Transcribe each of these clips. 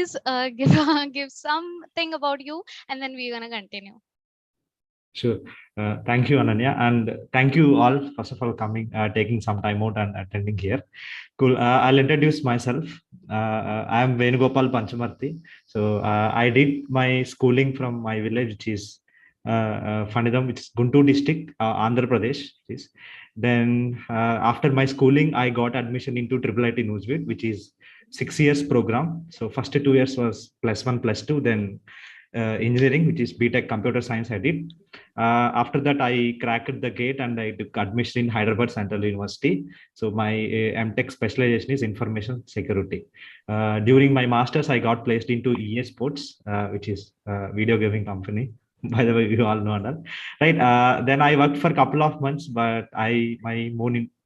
please give give something about you, and then we're gonna continue. Sure. Thank you, Ananya, and thank you all, first of all, coming, taking some time out and attending here. Cool. I'll introduce myself. I am Venugopal Panchumarthi. So I did my schooling from my village, which is Fanidam, which is Guntur district, Andhra Pradesh. Then after my schooling, I got admission into Triple IT Newsweek, which is 6 years program. So first 2 years was +1, +2, then engineering, which is BTech Computer Science I did. After that, I cracked the gate and I took admission in Hyderabad Central University. So my MTech specialization is information security. During my master's, I got placed into EA Sports, which is a video gaming company. By the way, you all know that, right? Then I worked for a couple of months, but my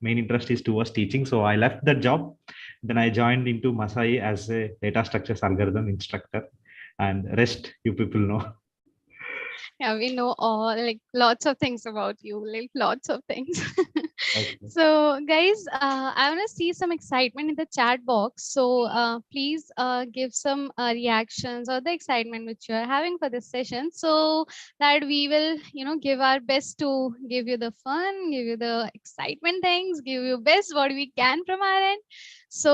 main interest is towards teaching. So I left that job. Then I joined into Masai as a data structures algorithm instructor, and rest you people know. Yeah, we know all, like, lots of things about you, like lots of things. Okay. So guys, I want to see some excitement in the chat box. So please give some reactions or the excitement which you are having for this session, so that we will, give our best to give you the fun, give you the excitement things, give you best what we can from our end. So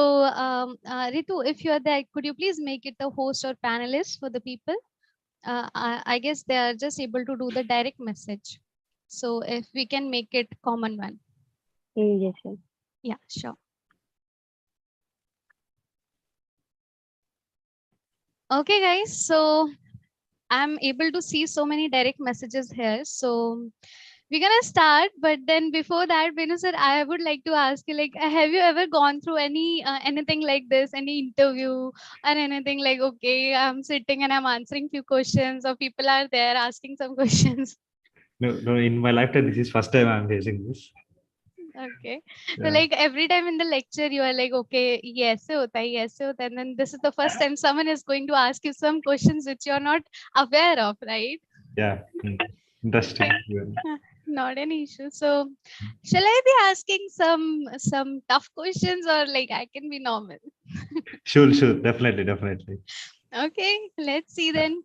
Ritu, if you are there, could you please make it the host or panelist for the people? I guess they are just able to do the direct message. So if we can make it common one. Yes, sir. Yeah, sure. Okay, guys. So I'm able to see so many direct messages here. So we're gonna start, but then before that, Venu sir, I would like to ask you, like, have you ever gone through anything like this, any interview or anything like, okay, I'm sitting and I'm answering few questions, or people are there asking some questions? No, in my lifetime, this is first time I'm facing this. Okay. Yeah. So like every time in the lecture, you are like, okay, yes, yes, and then this is the first time someone is going to ask you some questions which you're not aware of, right? Yeah. Interesting. Not an issue. So shall I be asking some tough questions, or like I can be normal? Sure, definitely. Okay, let's see then.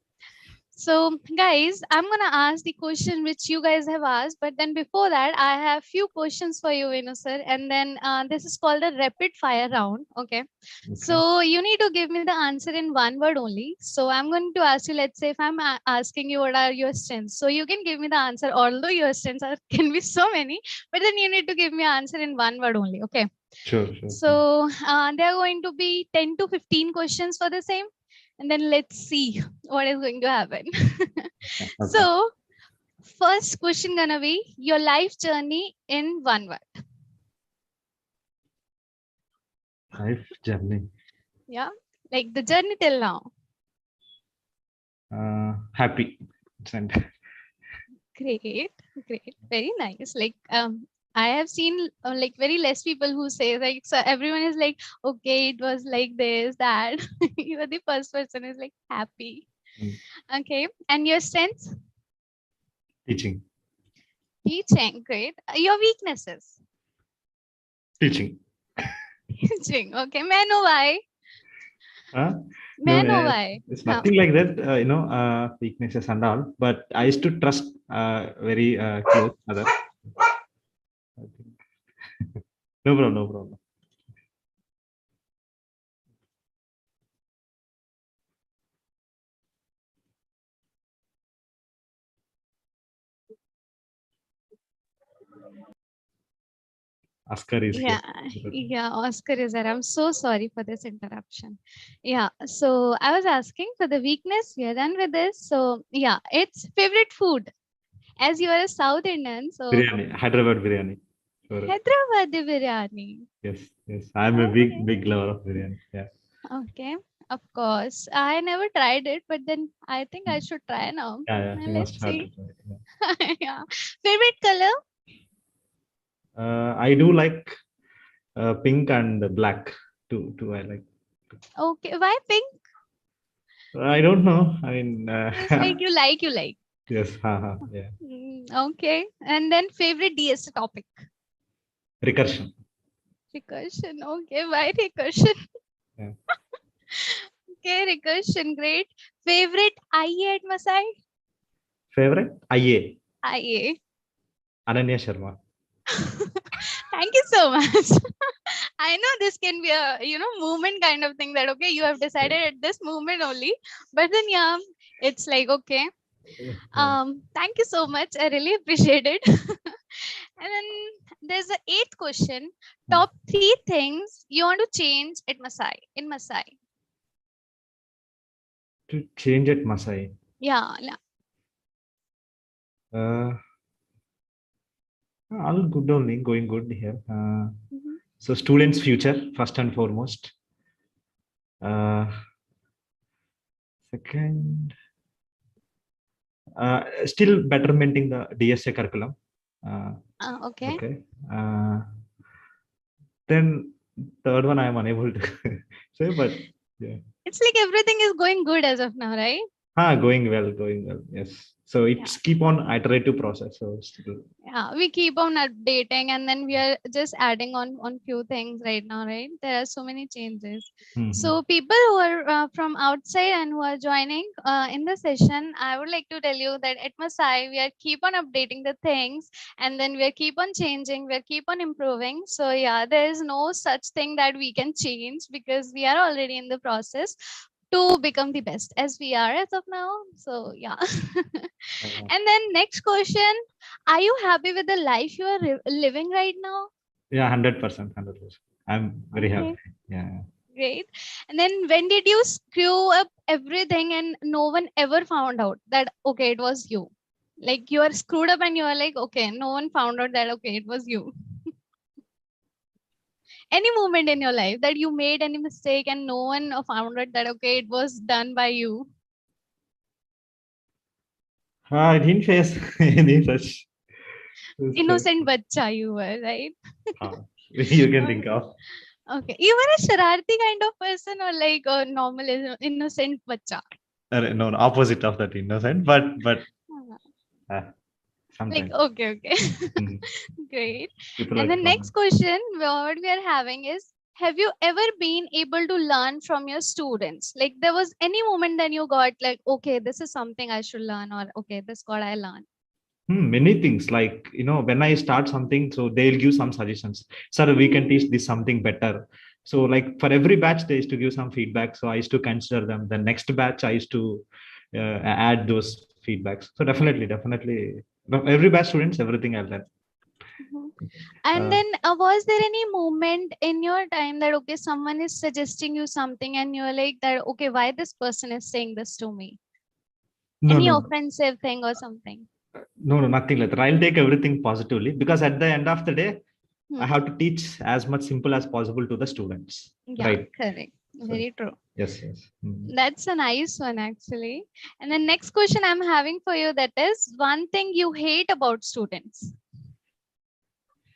So guys, I'm gonna ask the question which you guys have asked, but then before that, I have few questions for you, Venu sir, and then this is called a rapid fire round. Okay. So you need to give me the answer in one word only. So I'm going to ask you, let's say if I'm asking you what are your strengths, so you can give me the answer, although your strengths can be so many, but then you need to give me an answer in one word only. Okay. Sure. So there are going to be 10 to 15 questions for the same, and then let's see what is going to happen. Okay. So first question gonna be your life journey in one word. Life journey. Yeah, like the journey till now. Happy. Great, very nice. Like I have seen like very less people who say, like, so everyone is like, okay, it was like this, that. You are the first person is like happy. Okay, and your strengths? Teaching. Great. Your weaknesses? Teaching. Okay, may I know why? No, Why? it's nothing like that, weaknesses and all, but I used to trust very close other. No problem. Oscar is here. Oscar is there. I'm so sorry for this interruption. Yeah, so I was asking for the weakness. We are done with this. So yeah, it's favorite food. As you are a South Indian, so Biryani, Hyderabad biryani. Sure. Hyderabad biryani. Yes. I'm a big lover of biryani. Yeah. Okay, of course. I never tried it, but then I think I should try now. Yeah. You Let's must have see. to try it, yeah. Yeah. Favorite color? I do like pink and black. Two I like. Okay, why pink? I don't know. I mean, It's like you like. yes. Yeah. Okay, and then favorite DS topic? Recursion. Recursion. Okay, why recursion? Yeah. Okay, recursion, great. Favorite IA at Masai? Favorite? IA. IA. Anannya Sharma. Thank you so much. I know this can be a movement kind of thing that okay, you have decided at this moment only, but then yeah, it's like okay. Thank you so much. I really appreciate it. And then there's the eighth question. Top three things you want to change at Masai in Masai. To change at Masai. Yeah, yeah. All good only, going good here. Mhm. So students' future, first and foremost. Second, still bettermenting the DSA curriculum. Okay. Okay. Then third one I am unable to say, but yeah. It's like everything is going good as of now, right? Going well, going well. Yes. So Yeah. it's keep on iterative process. So still. Yeah, we keep on updating and then we are just adding on few things right now, right? There are so many changes. So people who are from outside and who are joining in the session, I would like to tell you that at Masai we are keep on updating the things and then we are keep on changing, we are keep on improving. So yeah, there is no such thing that we can change because we are already in the process to become the best as we are as of now. So yeah. And then next question, are you happy with the life you are living right now? Yeah, 100%, 100%. I'm very Okay, happy. Yeah. great. And then when did you screw up everything and no one ever found out that okay, it was you? Like you are screwed up and you are like, okay, no one found out that okay, it was you. Any moment in your life that you made any mistake and no one found out that okay, it was done by you? I didn't face any such. Innocent bacha you were, right? You can think of. Okay. You were a shararti kind of person or like a normal innocent bacha? No, opposite of that innocent, but Uh, Like, sometimes okay, okay. mm, Great. people And like the fun. next question what we are having is, have you ever been able to learn from your students? Like there was any moment that you got like, okay, this is something I should learn or okay, this got I learn. Many things like when I start something, so they'll give some suggestions. Sir, we can teach this something better. So like for every batch, they used to give some feedback. So I used to consider them. The next batch, I used to add those feedbacks. So definitely, every batch students, everything I'll learn. Mhm. And Uh, then was there any moment in your time that okay, someone is suggesting you something and you're like that okay, why this person is saying this to me? no, Any no, offensive thing or something? no, nothing like that. I'll take everything positively because at the end of the day, I Hmm. have to teach as much simple as possible to the students. Yeah, Right. correct. So Very true. yes, yes. That's a nice one actually. And the next question I'm having for you that is one thing you hate about students.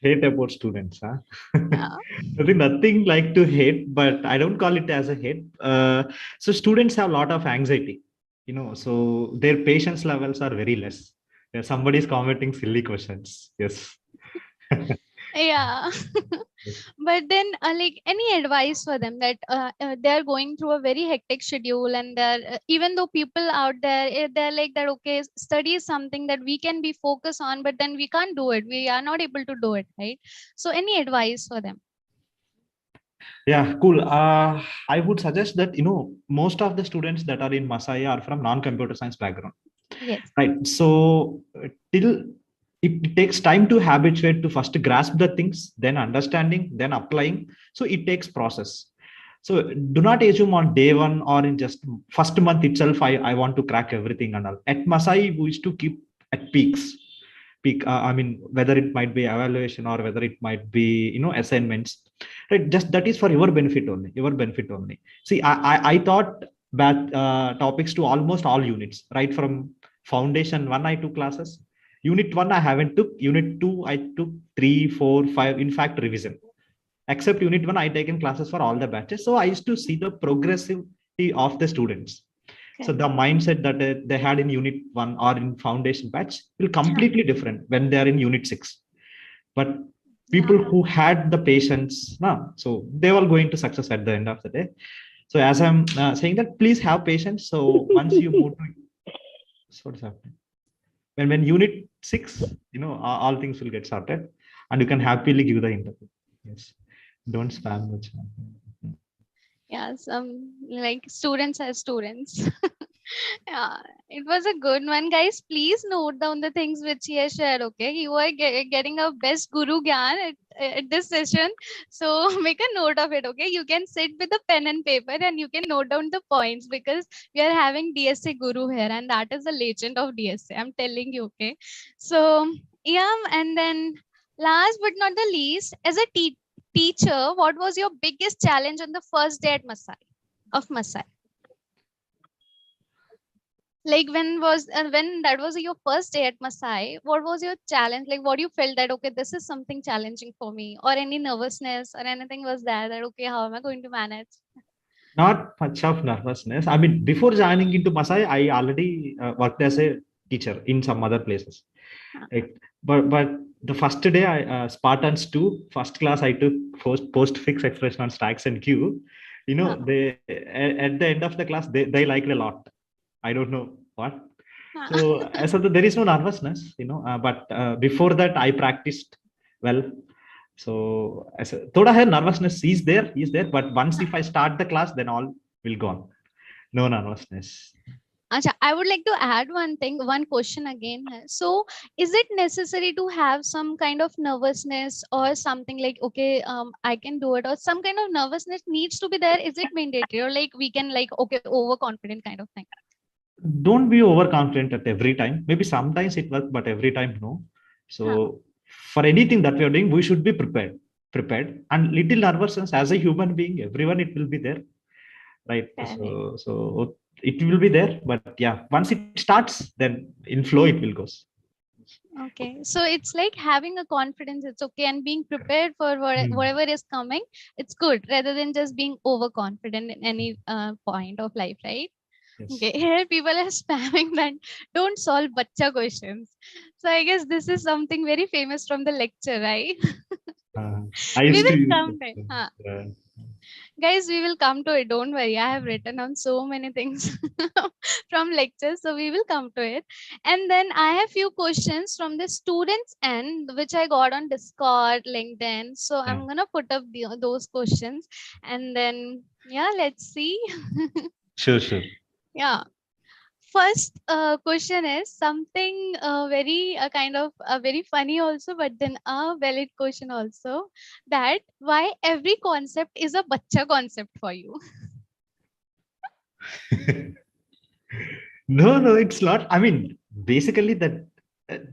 Hate about students, huh? Yeah. I think nothing like to hate, but I don't call it as a hate. So students have a lot of anxiety, so their patience levels are very less. Somebody is commenting silly questions. Yes. Yeah. But then like any advice for them that they're going through a very hectic schedule and they're even though people out there they're like that okay, study is something that we can be focused on but then we can't do it, we are not able to do it, right? So any advice for them? Yeah, cool. I would suggest that most of the students that are in Masai are from non-computer science background. Yes. Right. So till it takes time to habituate to first grasp the things, then understanding, then applying. So it takes process. So do not assume on day one or in just first month itself, I want to crack everything and all. At Masai, we used to keep at peaks. I mean, whether it might be evaluation or whether it might be, assignments. Right. Just that is for your benefit only, your benefit only. See, I thought that topics to almost all units, right from foundation one I took classes. Unit one I haven't took. Unit two I took 3, 4, 5. In fact, revision. Except unit one, I taken classes for all the batches. So I used to see the progressivity of the students. So Okay. the mindset that they had in unit one or in foundation batch will completely different when they are in unit six. But Yeah. people who had the patience, so they were going to success at the end of the day. So as I'm saying that, please have patience. So once you move to, so what's happening? When unit 6, all things will get sorted, and you can happily give the interview. Yes, don't spam the chat. Yeah, some like students as students. Yeah, it was a good one, guys. Please note down the things which he has shared. Okay, you are getting a best guru gyan at this session, so make a note of it. Okay, you can sit with a pen and paper and you can note down the points, because we are having DSA guru here, and that is the legend of DSA. I'm telling you. Okay, so yeah, and then last but not the least, as a teacher, what was your biggest challenge on the first day at Masai? Like when that was your first day at Masai, what was your challenge? Like what you felt that okay, this is something challenging for me, or any nervousness or anything was there that okay, how am I going to manage? Not much of nervousness. I mean, before joining into Masai, I already worked as a teacher in some other places. Huh, Right? But the first day, Spartans 2, first class, I took postfix expression on stacks and queue. huh, They at the end of the class, they liked a lot. I don't know what. huh. So as of there is no nervousness, but before that, I practiced well. So as a, thoda hai nervousness is there, but once if I start the class, then all will go on. No nervousness. Acha, I would like to add one question again. So, is it necessary to have some kind of nervousness or something like, okay, I can do it, or some kind of nervousness needs to be there? Is it mandatory, or like we can like, okay, overconfident kind of thing? Don't be overconfident at every time. Maybe sometimes it works, but every time no. Huh, So for anything that we are doing, we should be prepared. And little nervousness as a human being, everyone it will be there, right? correct. So it will be there, but yeah, once it starts, then in flow it will goes. Okay, so it's like having a confidence, it's okay, and being prepared for Hmm. whatever is coming, it's good rather than just being overconfident in any point of life, right? Yes. Okay, here people are spamming that don't solve bacha questions. So I guess this is something very famous from the lecture, right? Uh, I We used to will use come to it. that. Huh. Uh, Guys, we will come to it. Don't worry. I have written on so many things from lectures. So we will come to it. And then I have few questions from the students end, which I got on Discord, LinkedIn. So yeah. I'm gonna put up those questions. And then yeah, let's see. Sure. Yeah. First question is something very kind of very funny also, but then a valid question also, that why every concept is a bacha concept for you? No, it's not. I mean, basically that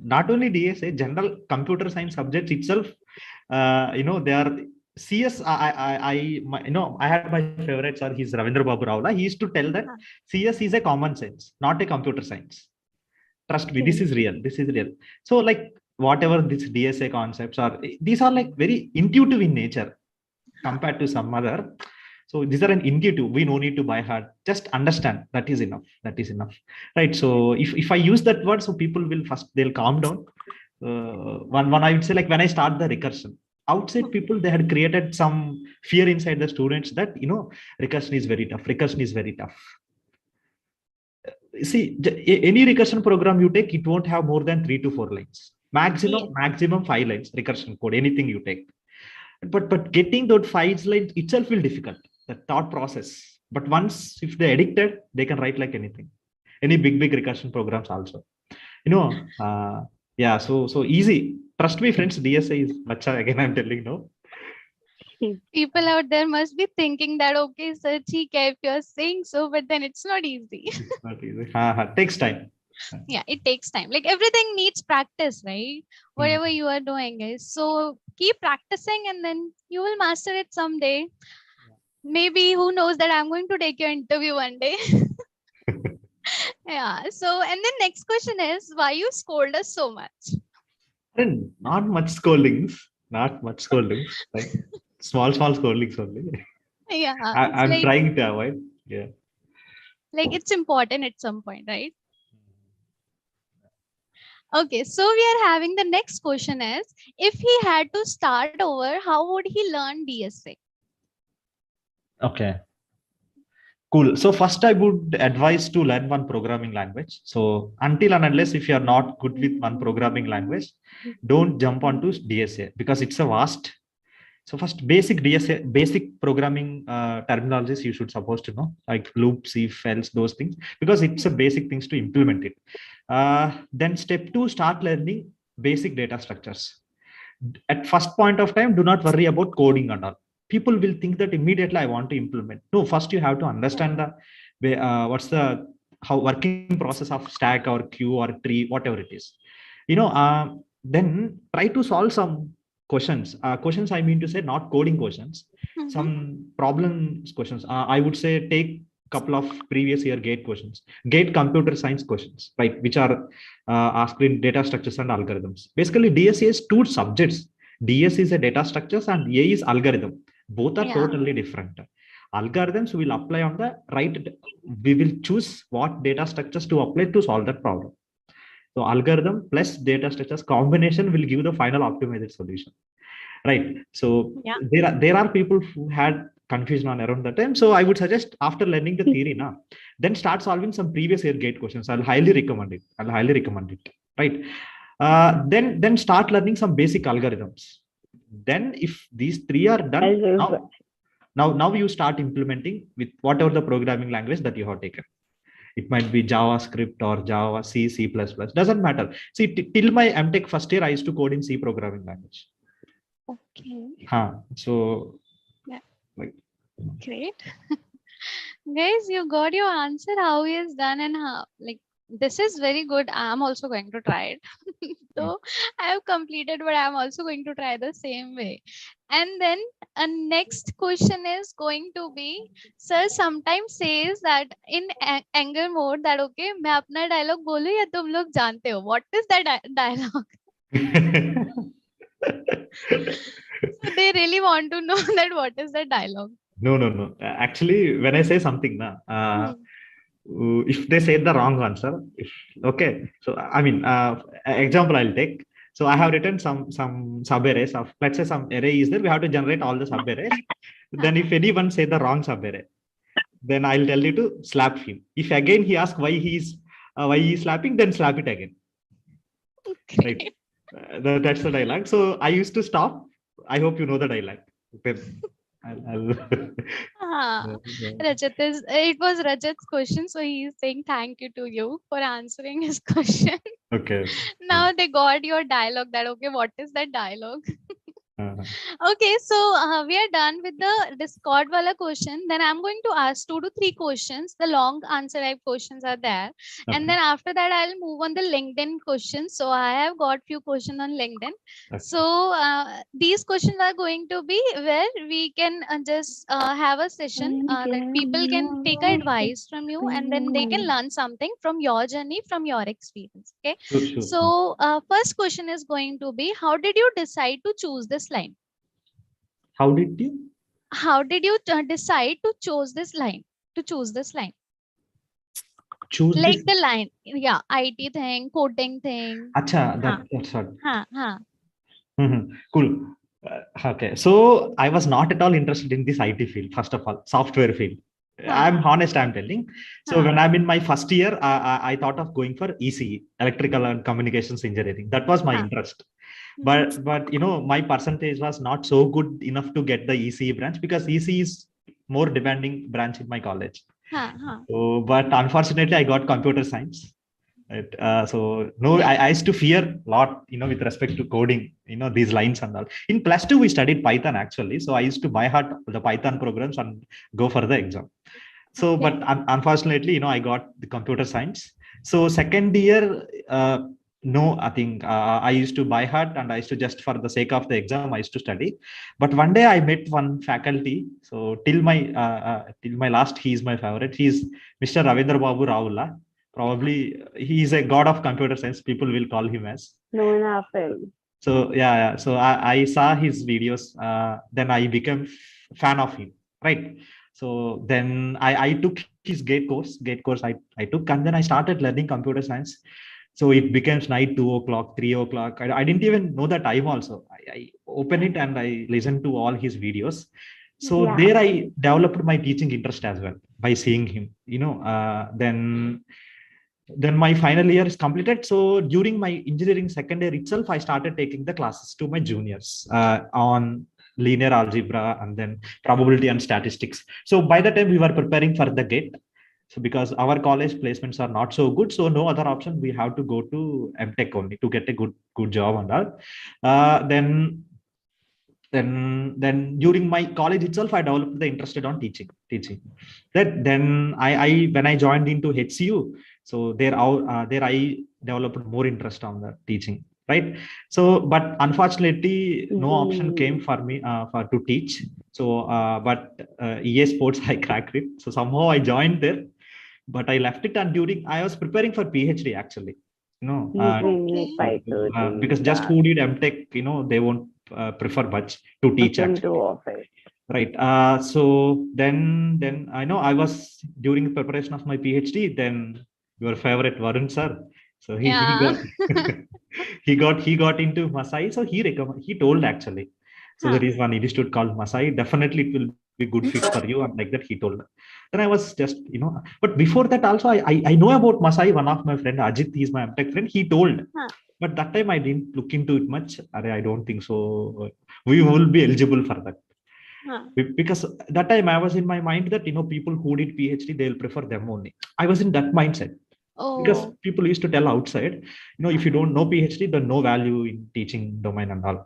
not only DSA, general computer science subjects itself, they are CS. I had my favorites are his Ravindra Babu Rawla. He used to tell that Huh, CS is a common sense, not a computer science. Trust me, this okay. is real. This is real. So like whatever these DSA concepts are, these are like very intuitive in nature Huh, compared to some other. So these are an intuitive. We no need to buy hard. Just understand. That is enough. That is enough. Right. So if I use that word, so people will first they'll calm down. One I would say like when I start the recursion, outside people they had created some fear inside the students that recursion is very tough. Recursion is very tough. See, any recursion program you take, it won't have more than 3 to 4 lines. yeah. Maximum 5 lines recursion code. Anything you take, but getting those 5 lines itself will difficult, the thought process. But once if they're addicted, they can write like anything, any big recursion programs also, you know yeah, so easy. Trust me friends, DSA is bacha again, I'm telling. No. People out there must be thinking that okay, sir, theek hai, if you're saying so, but then it's not easy. It's not easy. Takes time. Yeah, it takes time. Like everything needs practice, right? Hmm. Whatever you are doing is so keep practicing, and then you will master it someday. Maybe who knows that I'm going to take your interview one day. Yeah. So, and the next question is why you scold us so much? And not much scoldings, not much scoldings, like small scoldings only. Yeah, it's I'm like trying to avoid. Yeah. it's important at some point, right? Okay, so we are having the next question is if he had to start over, how would he learn DSA? Okay. Cool. So first, I would advise to learn one programming language. So until and unless if you are not good with one programming language, don't jump onto DSA because it's a vast. So first, basic DSA, basic programming terminologies you should supposed to know, like loops, if, else, those things, because it's a basic things to implement it. Then step two, start learning basic data structures. At first point of time, do not worry about coding and all. People will think that immediately I want to implement. No, first you have to understand the what's the how working process of stack or queue or tree, whatever it is. Then try to solve some questions. Questions, I mean to say, not coding questions, some problems questions. I would say take couple of previous year gate questions, gate computer science questions, right, which are asked in data structures and algorithms. Basically, DSA is two subjects. DS is a data structures and A is algorithm. Both are totally different. Algorithms will apply on the right. We will choose what data structures to apply to solve that problem. So algorithm plus data structures combination will give the final optimized solution. Right. So there are people who had confusion on around that time. So I would suggest after learning the theory now, then start solving some previous year gate questions. I'll highly recommend it. Right. Then start learning some basic algorithms. Then if these three are done, now you start implementing with whatever the programming language that you have taken. It might be JavaScript or Java, C, C++. Doesn't matter. See, till my MTech first year, I used to code in C programming language. Okay. So, like, great. Guys, you got your answer. How he is done and how, like, this is very good. I'm also going to try it. So I have completed, but I'm also going to try the same way. And then a next question is going to be, sir sometimes says that in anger mode that okay, मैं अपना dialogue बोलूं या तुम लोग जानते हो. What is that dialogue? So they really want to know that what is the dialogue. No. Actually, when I say something, if they say the wrong answer, okay. So I mean, example I'll take. So I have written some sub-arrays of, let's say some array is there. We have to generate all the sub-arrays. Then if anyone say the wrong sub-array, then I'll tell you to slap him. If again he asks why he's slapping, then slap it again. Okay. Right. That's the dialogue. So I used to stop. I hope you know the dialogue. It was Rajat's question, so he is saying thank you to you for answering his question. Okay. Now they got your dialogue that okay, what is that dialogue? Okay, so we are done with the Discord wala question. Then I'm going to ask 2 to 3 questions. The long answer type questions are there. Okay. And then after that, I'll move on the LinkedIn questions. So I have got few questions on LinkedIn. Okay. So these questions are going to be where we can just have a session that people can take advice from you and then they can learn something from your journey, from your experience. Okay. Sure. So first question is going to be, how did you decide to choose this line? How did you decide to choose this line? Choose like this? The line, yeah, IT thing, coding thing. Acha, that's what. Cool. Okay, so I was not at all interested in this IT field. First of all, software field. I'm honest, I'm telling. So when I'm in my first year, I thought of going for ECE, electrical and communications engineering. That was my interest. But you know, my percentage was not so good enough to get the ECE branch because ECE is more demanding branch in my college. So, but unfortunately, I got computer science. Right. So no, I used to fear a lot, you know, with respect to coding, you know, these lines and all. In +2, we studied Python actually. So I used to buy heart the Python programs and go for the exam. So, but unfortunately, you know, I got the computer science. So second year, no, I think I used to buy heart and I used to just for the sake of the exam, I used to study. But one day I met one faculty. So till my last, he is my favorite. He is Mr. Ravindra Babu Raula. Probably he is a god of computer science. People will call him as. No, so yeah. So I saw his videos. Then I became fan of him. Right. So then I took his gate course. I took, and then I started learning computer science. So it becomes night 2 o'clock, 3 o'clock. I didn't even know the time also. I open it and I listen to all his videos. So there I developed my teaching interest as well. by seeing him. Then my final year is completed. So during my engineering second year itself, I started taking the classes to my juniors on linear algebra and then probability and statistics. So by the time we were preparing for the gate, so because our college placements are not so good, so no other option, we have to go to MTech only to get a good job and all. Then during my college itself, I developed the interested on teaching. Then I when I joined into HCU, so there I developed more interest on the teaching, right? So but unfortunately no option came for me for to teach. So but EA sports I cracked it, so somehow I joined there, but I left it. And during I was preparing for PhD actually, Okay. because just who did MTech, they won't prefer much to teach actually, right? So then I know I was during the preparation of my PhD. Then your favorite Varun Sir, so he Yeah. got he got into Masai. So he told actually, so Huh. there is one institute called Masai, definitely it will be good fit for you, and like that he told. Then I was just, but before that also I know about Masai. One of my friend Ajit, he's my MTech friend, he told, Huh. but that time I didn't look into it much. I don't think so we will be eligible for that. Huh. Because that time I was in my mind that, people who did PhD, they'll prefer them only. I was in that mindset, because Oh. people used to tell outside, if you don't know PhD, then no value in teaching domain and all.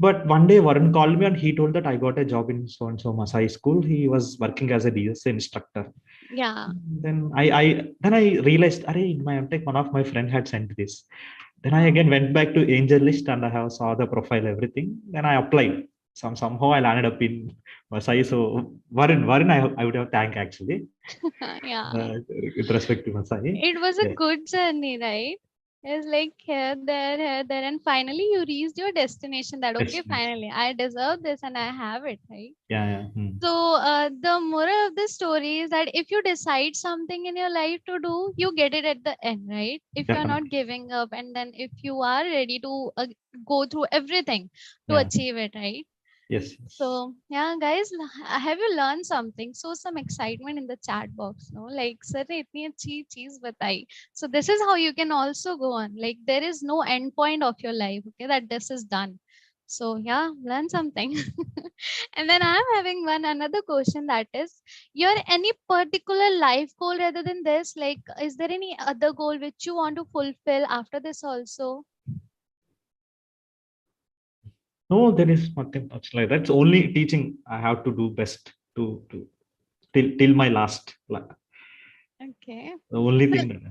But one day Varun called me and he told that I got a job in so and so Masai school. He was working as a DSA instructor. Yeah. Then I realized, in my MTech, one of my friend had sent this. Then I Huh. again went back to Angel List and I have saw the profile, everything. Then I applied. Somehow I landed up in Masai. So Varun, I would have thanked actually, Yeah. with respect to Masai. It was a Yeah. good journey, right? It's like here, there, and finally you reached your destination. That Yes, okay, yes. finally I deserve this and I have it, right? Yeah, yeah. So the moral of the story is that if you decide something in your life to do, you get it at the end, right? If you're not Definitely. giving up, and then if you are ready to go through everything to Yeah. achieve it, right? Yes, yes. So yeah, guys, have you learned something? So some excitement in the chat box, no? Like, sir ने इतनी अच्छी चीज बताई. So this is how you can also go on. Like there is no end point of your life, okay? That this is done. So yeah, learn something. And then I'm having one another question, that is, your any particular life goal rather than this? Like, is there any other goal which you want to fulfill after this also? No, there is nothing much like that. It's only teaching I have to do best to till my last. Okay. The only So thing that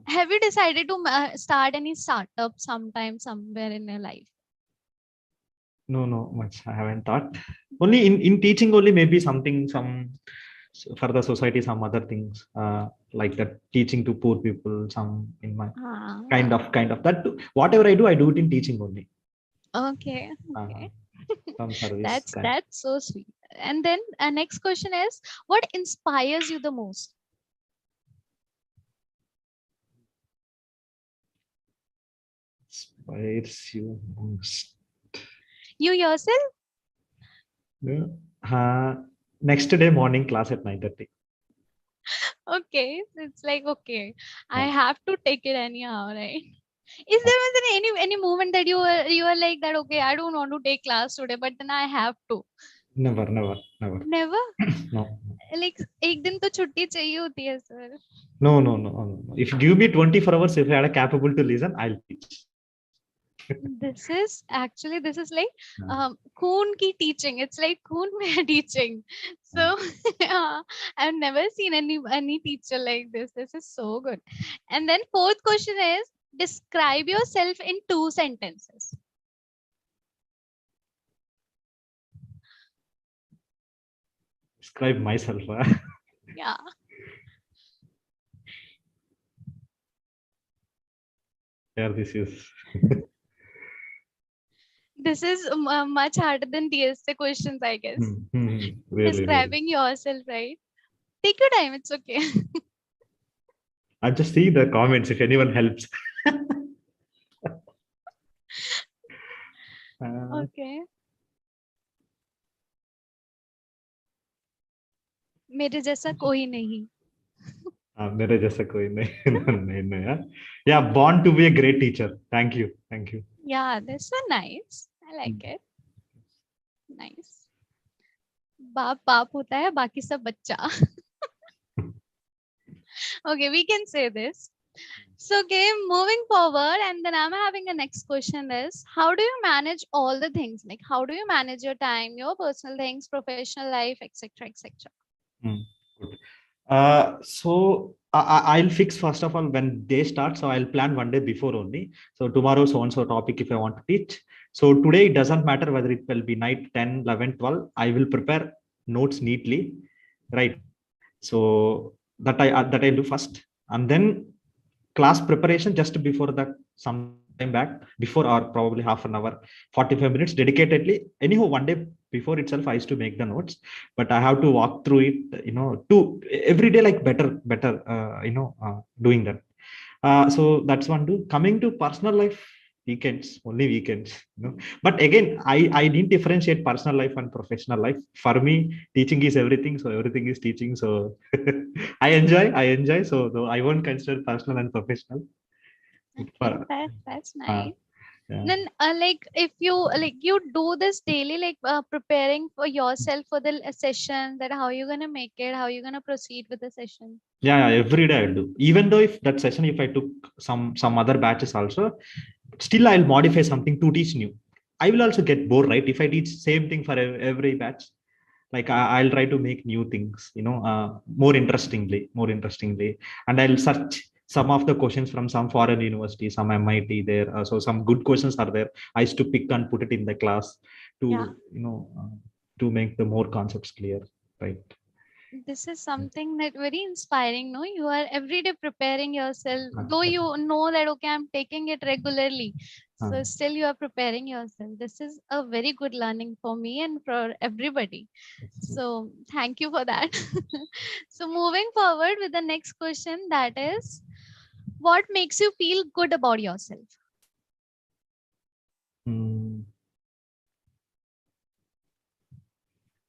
have you decided to start any startup sometime somewhere in your life? no much I haven't thought. Only in teaching only, maybe for the society, some other things like that, teaching to poor people, some in my Ah, kind of that. Whatever I do it in teaching only. okay, Uh, okay. some service kind. That's so sweet. And then next question is, what inspires you the most? Inspires you most. You yourself? Yeah. Next day morning class at 9:30. Okay, it's like okay, I have to take it anyhow, right? Is there was any moment that you were like that? Okay, I don't want to take class today, but then I have to. Never. Never. No. Like एक दिन तो छुट्टी चाहिए होती है sir. No. If you give me 24 hours, if I are capable to listen, I'll teach. This is like Khoon ki teaching. It's like Khoon mein teaching. So yeah, I've never seen any teacher like this. This is so good. And then fourth question is, describe yourself in 2 sentences. Describe myself. Yeah, Yeah, this is. this is much harder than DSA questions, I guess. Really. Describing yourself, right? Take your time. It's okay. I just see the comments if anyone helps. Uh, Okay. मेरे जैसा कोई नहीं. मेरे जैसा कोई नहीं. नहीं नहीं यार. Yeah, born to be a great teacher. Thank you. Thank you. Yeah, that's so nice. I like it. Nice. बाप बाप होता है, बाकी सब बच्चा. Okay, we can say this. So, okay, moving forward, and then I'm having a next question is, how do you manage all the things? Like, how do you manage your time, your personal things, professional life, etc., etc.? Good. So I'll fix first of all when day starts. So I'll plan one day before only. So tomorrow so and so topic if I want to teach. So today it doesn't matter whether it will be night 10, 11, 12. I will prepare notes neatly, right? So that I do first, and then class preparation just before that, some time back before, or probably half an hour, 45 minutes dedicatedly. Anyhow, one day before itself I used to make the notes, but I have to walk through it, to every day, like better, doing that. So that's one do. Coming to personal life, weekends, only weekends. But again, I didn't differentiate personal life and professional life. For me, teaching is everything, so everything is teaching. So I enjoy. So though I won't consider personal and professional. Okay, For, that's uh, nice. yeah. Then, like, if you like, you do this daily, like, preparing for yourself for the session, that how you're gonna make it, how you're gonna proceed with the session. Yeah, every day I'll do. Even though if that session, if I took some other batches also, still I'll modify something to teach new. I will also get bored, right? If I teach same thing for every batch, like I'll try to make new things, more interestingly, and I'll search some of the questions from some foreign university, some MIT there. So some good questions are there. I used to pick and put it in the class Yeah. to to make the more concepts clear, right? This is something that very inspiring. No, you are every day preparing yourself, Uh, though you know that okay, I'm taking it regularly. uh, So still you are preparing yourself. This is a very good learning for me and for everybody. So thank you for that. So moving forward with the next question, that is, what makes you feel good about yourself? mm,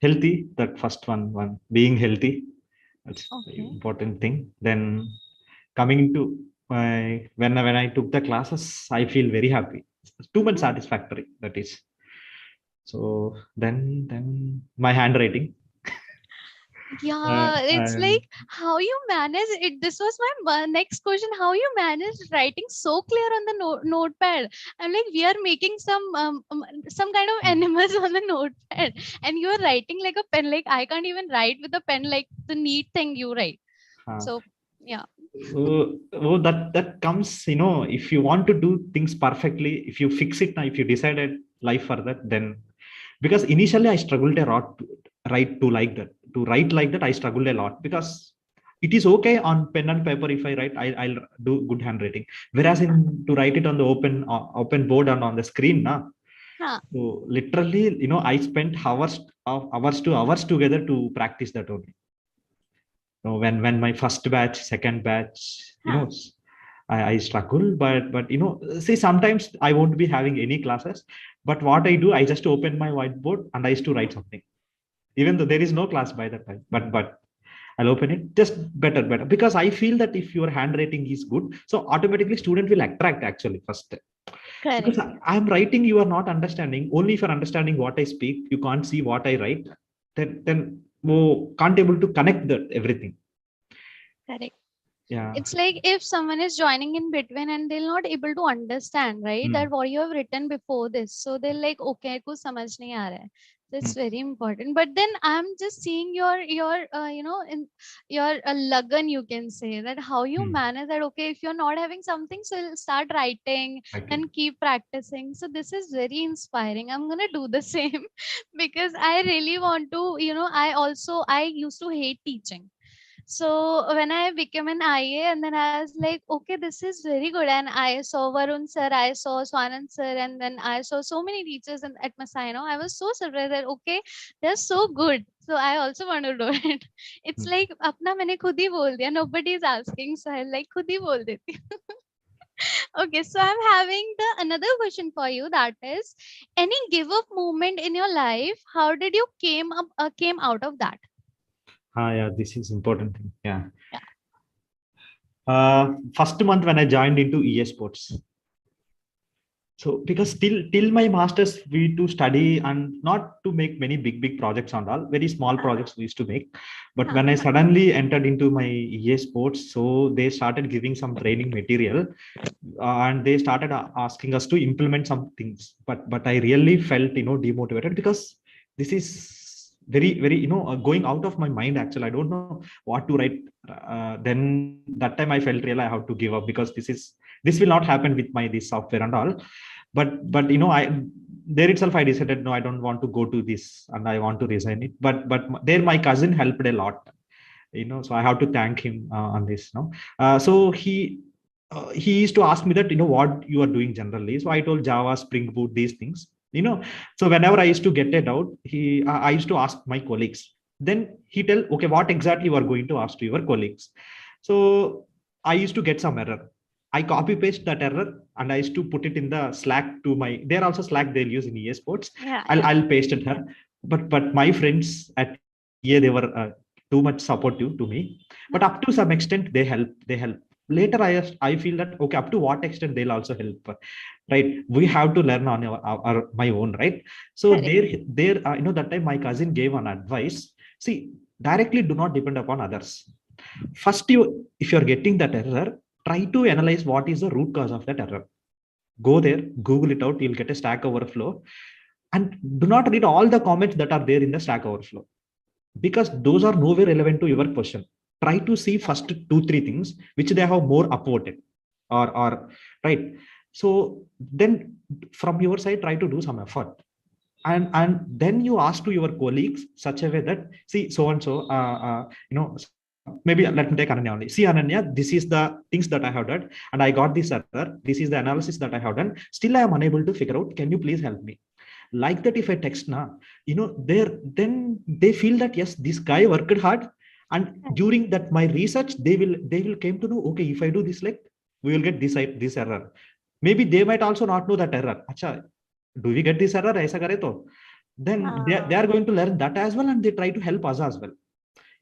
Healthy, that first one being healthy, that's the Okay. important thing. Then coming to my when I took the classes, I feel very happy. It's too much Mhm. satisfactory, that is. So then my handwriting. Yeah, it's And like how you manage it. This was my next question. How you manage writing so clear on the notepad? I'm like, we are making some kind of animals on the notepad, and you are writing like a pen. Like I can't even write with a pen like the neat thing you write. uh, So yeah, that comes, if you want to do things perfectly, if you fix it now, if you decided life for that, then because initially I struggled a lot to write like that. I struggled a lot because it is okay on pen and paper. If I write, I'll do good handwriting, whereas in to write it on the open board and on the screen now. huh, So literally, I spent hours to hours together to practice that only. When my first batch, second batch, huh, I struggle, but see, sometimes I won't be having any classes, but what I do, I just open my whiteboard and I used to write something, even though there is no class by that time. But I'll open it just better, because I feel that if your handwriting is good, so automatically student will attract actually first, because correct, I'm writing, you are not understanding. Only if you're understanding what I speak, you can't see what I write. Then can't able to connect that everything. correct. Yeah. It's like if someone is joining in between and they're not able to understand, right, that Hmm. what you have written before this, so they're like, okay, kuch samajh nahi aa raha hai. So Hmm. it's very important. But then I'm just seeing your in your lagan, you can say that how you Hmm. manage that. Okay, if you're not having something, so you'll start writing Okay. and keep practicing. So this is very inspiring. I'm gonna do the same because I really want to. I used to hate teaching. So when I became an IA, and then I was like, okay, this is very good. And I saw Varun sir, I saw Swanand sir, and then I saw so many teachers at Masai. I was so surprised that okay, they're so good. So I also want to do it. It's Hmm. like अपना मैंने खुद ही बोल दिया. Nobody is asking, so I like खुद ही बोल देती हूँ. Okay, so I'm having the another question for you. That is, any give up moment in your life? How did you came out of that? Yeah, this is important thing. Yeah. Yeah. First month when I joined into EA Sports. So because till my masters we to study and not to make many big projects and all, very small projects we used to make. But Huh. when I suddenly entered into my EA Sports, so they started giving some training material, and they started asking us to implement some things. But I really felt demotivated, because this is very going out of my mind. Actually, I don't know what to write. Then that time I felt real I have to give up, because this will not happen with my this software and all. But I there itself I decided, no, I don't want to go to this and I want to resign it. But there my cousin helped a lot, so I have to thank him on this. No, so he used to ask me that, what you are doing generally. So I told Java, Spring Boot, these things. So whenever I used to get a doubt, I used to ask my colleagues. Then he tell, okay, what exactly you are going to ask to your colleagues. So I used to get some error. I copy paste that error and I used to put it in the Slack to my. They're also Slack they'll use in EA Sports. Yeah, I'll yeah. I'll paste it her. But my friends at EA, they were too much supportive to me. But Huh. up to some extent they help. Later I feel that, okay, up to what extent they'll also help, right? We have to learn on my own, right? So Correct. there that time my cousin gave an advice. See, directly do not depend upon others. First, if you're getting that error, try to analyze what is the root cause of that error. Go there, Google it out, you'll get a Stack Overflow. And do not read all the comments that are there in the Stack Overflow, because those are nowhere relevant to your question. Try to see Yeah. first 2 3 things which they have more upvoted, or right. So then from your side, try to do some effort. And then you ask to your colleagues such a way that, see, so and so, maybe let me take Ananya only. See, Ananya, this is the things that I have done, and I got this error. This is the analysis that I have done. Still, I am unable to figure out. Can you please help me? Like that, if I text now, there, then they feel that, yes, this guy worked hard. And during that my research, they will came to know, okay, if I do this, like, we will get this error. Maybe they might also not know that error. Acha, do we get this error? Aisa kare to. Then they are going to learn that as well, and they try to help us as well.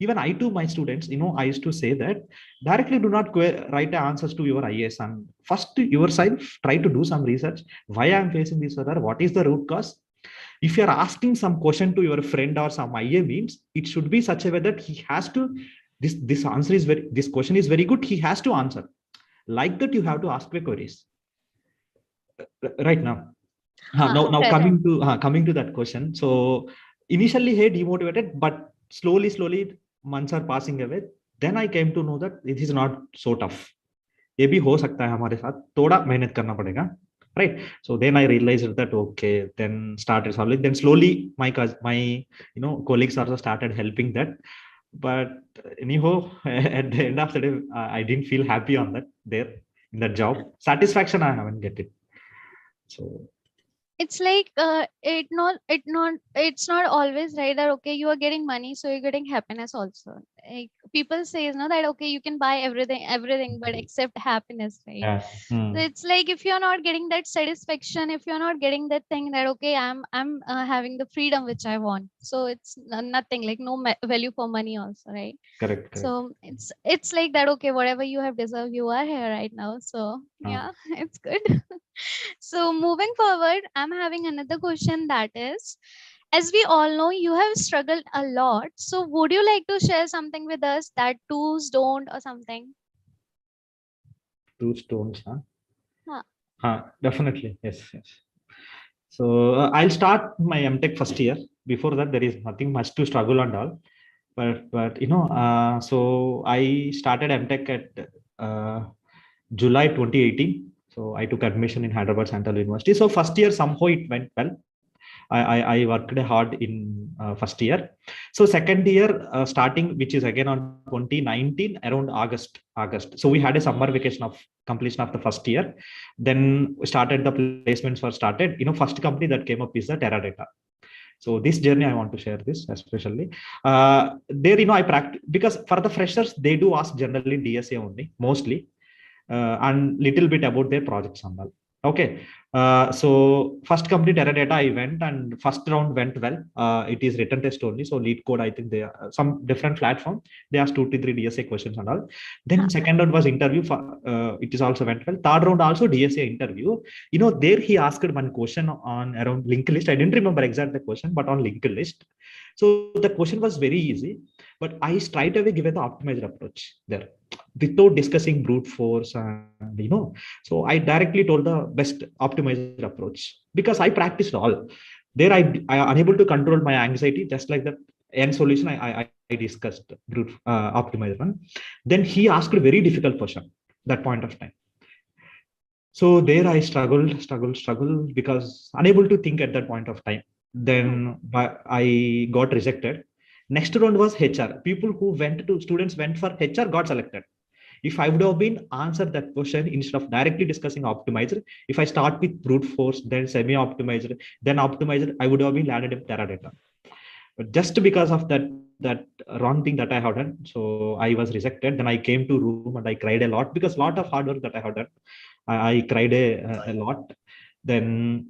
Even I to my students, I used to say that directly do not write answers to your IAS, and first yourself try to do some research. Why I am facing this error? What is the root cause? If you are asking some question to your friend or some IA means, it should be such a way that he has to, this question is very good, he has to answer. Like that, you have to ask the queries right now. Huh. Now Correct. coming to that question. So initially, hey, demotivated, but slowly months are passing away. Then I came to know that it is not so tough. ये भी हो सकता है हमारे साथ, थोड़ा मेहनत करना पड़ेगा, right? So then I realized that, okay, then started solving. Then slowly my colleagues also started helping that. But anyhow, at the end of the day, I didn't feel happy on that there in that job. Satisfaction I haven't get it. So It's like it's not always right that okay, you are getting money, so you're getting happiness also. Like people say, no, that okay, you can buy everything but except happiness, right? yeah. So it's like if you're not getting that satisfaction, if you're not getting that thing that okay, I'm having the freedom which I want, so it's nothing, like no value for money also, right? Correct. So it's like that okay, whatever you have deserved, you are here right now, so Uh, yeah. It's good. So moving forward, I'm having another question, that is, as we all know, you have struggled a lot, so would you like to share something with us, that do's don't or something? 2 stones, huh? Huh. Definitely, yes. So I'll start my MTech first year. Before that, there is nothing much to struggle and all. But so I started MTech at July 2018. So I took admission in Hyderabad Central University. So first year somehow it went well. I worked hard in first year. So second year starting, which is again on 2019 around August. So we had a summer vacation of completion of the first year. Then started the placements were started. First company that came up is the Teradata. So this journey I want to share this especially. There, I practice, because for the freshers they do ask generally DSA only mostly, and little bit about their projects and all. Okay. So first company Teradata I went, and first round went well. It is written test only, so lead code I think they are some different platform. They asked 2 to 3 DSA questions and all. Then second round was interview. For, it is also went well. Third round also DSA interview. There he asked one question on around linked list. I didn't remember exact the question, but on linked list. So the question was very easy, but I straight away given the optimizer approach there without discussing brute force and so I directly told the best optimizer approach because I practiced all there. I unable to control my anxiety, just like that end solution I discussed brute optimizer one. Then he asked a very difficult question that point of time. So there I struggled because unable to think at that point of time. Then I got rejected. Next round was HR. People who went to students went for HR got selected. If I would have been answered that question instead of directly discussing optimizer, if I start with brute force, then semi-optimizer, then optimizer, I would have been landed in Teradata. But just because of that wrong thing that I have done, so I was rejected. Then I came to room and I cried a lot because a lot of hard work that I have done. I cried a lot. Then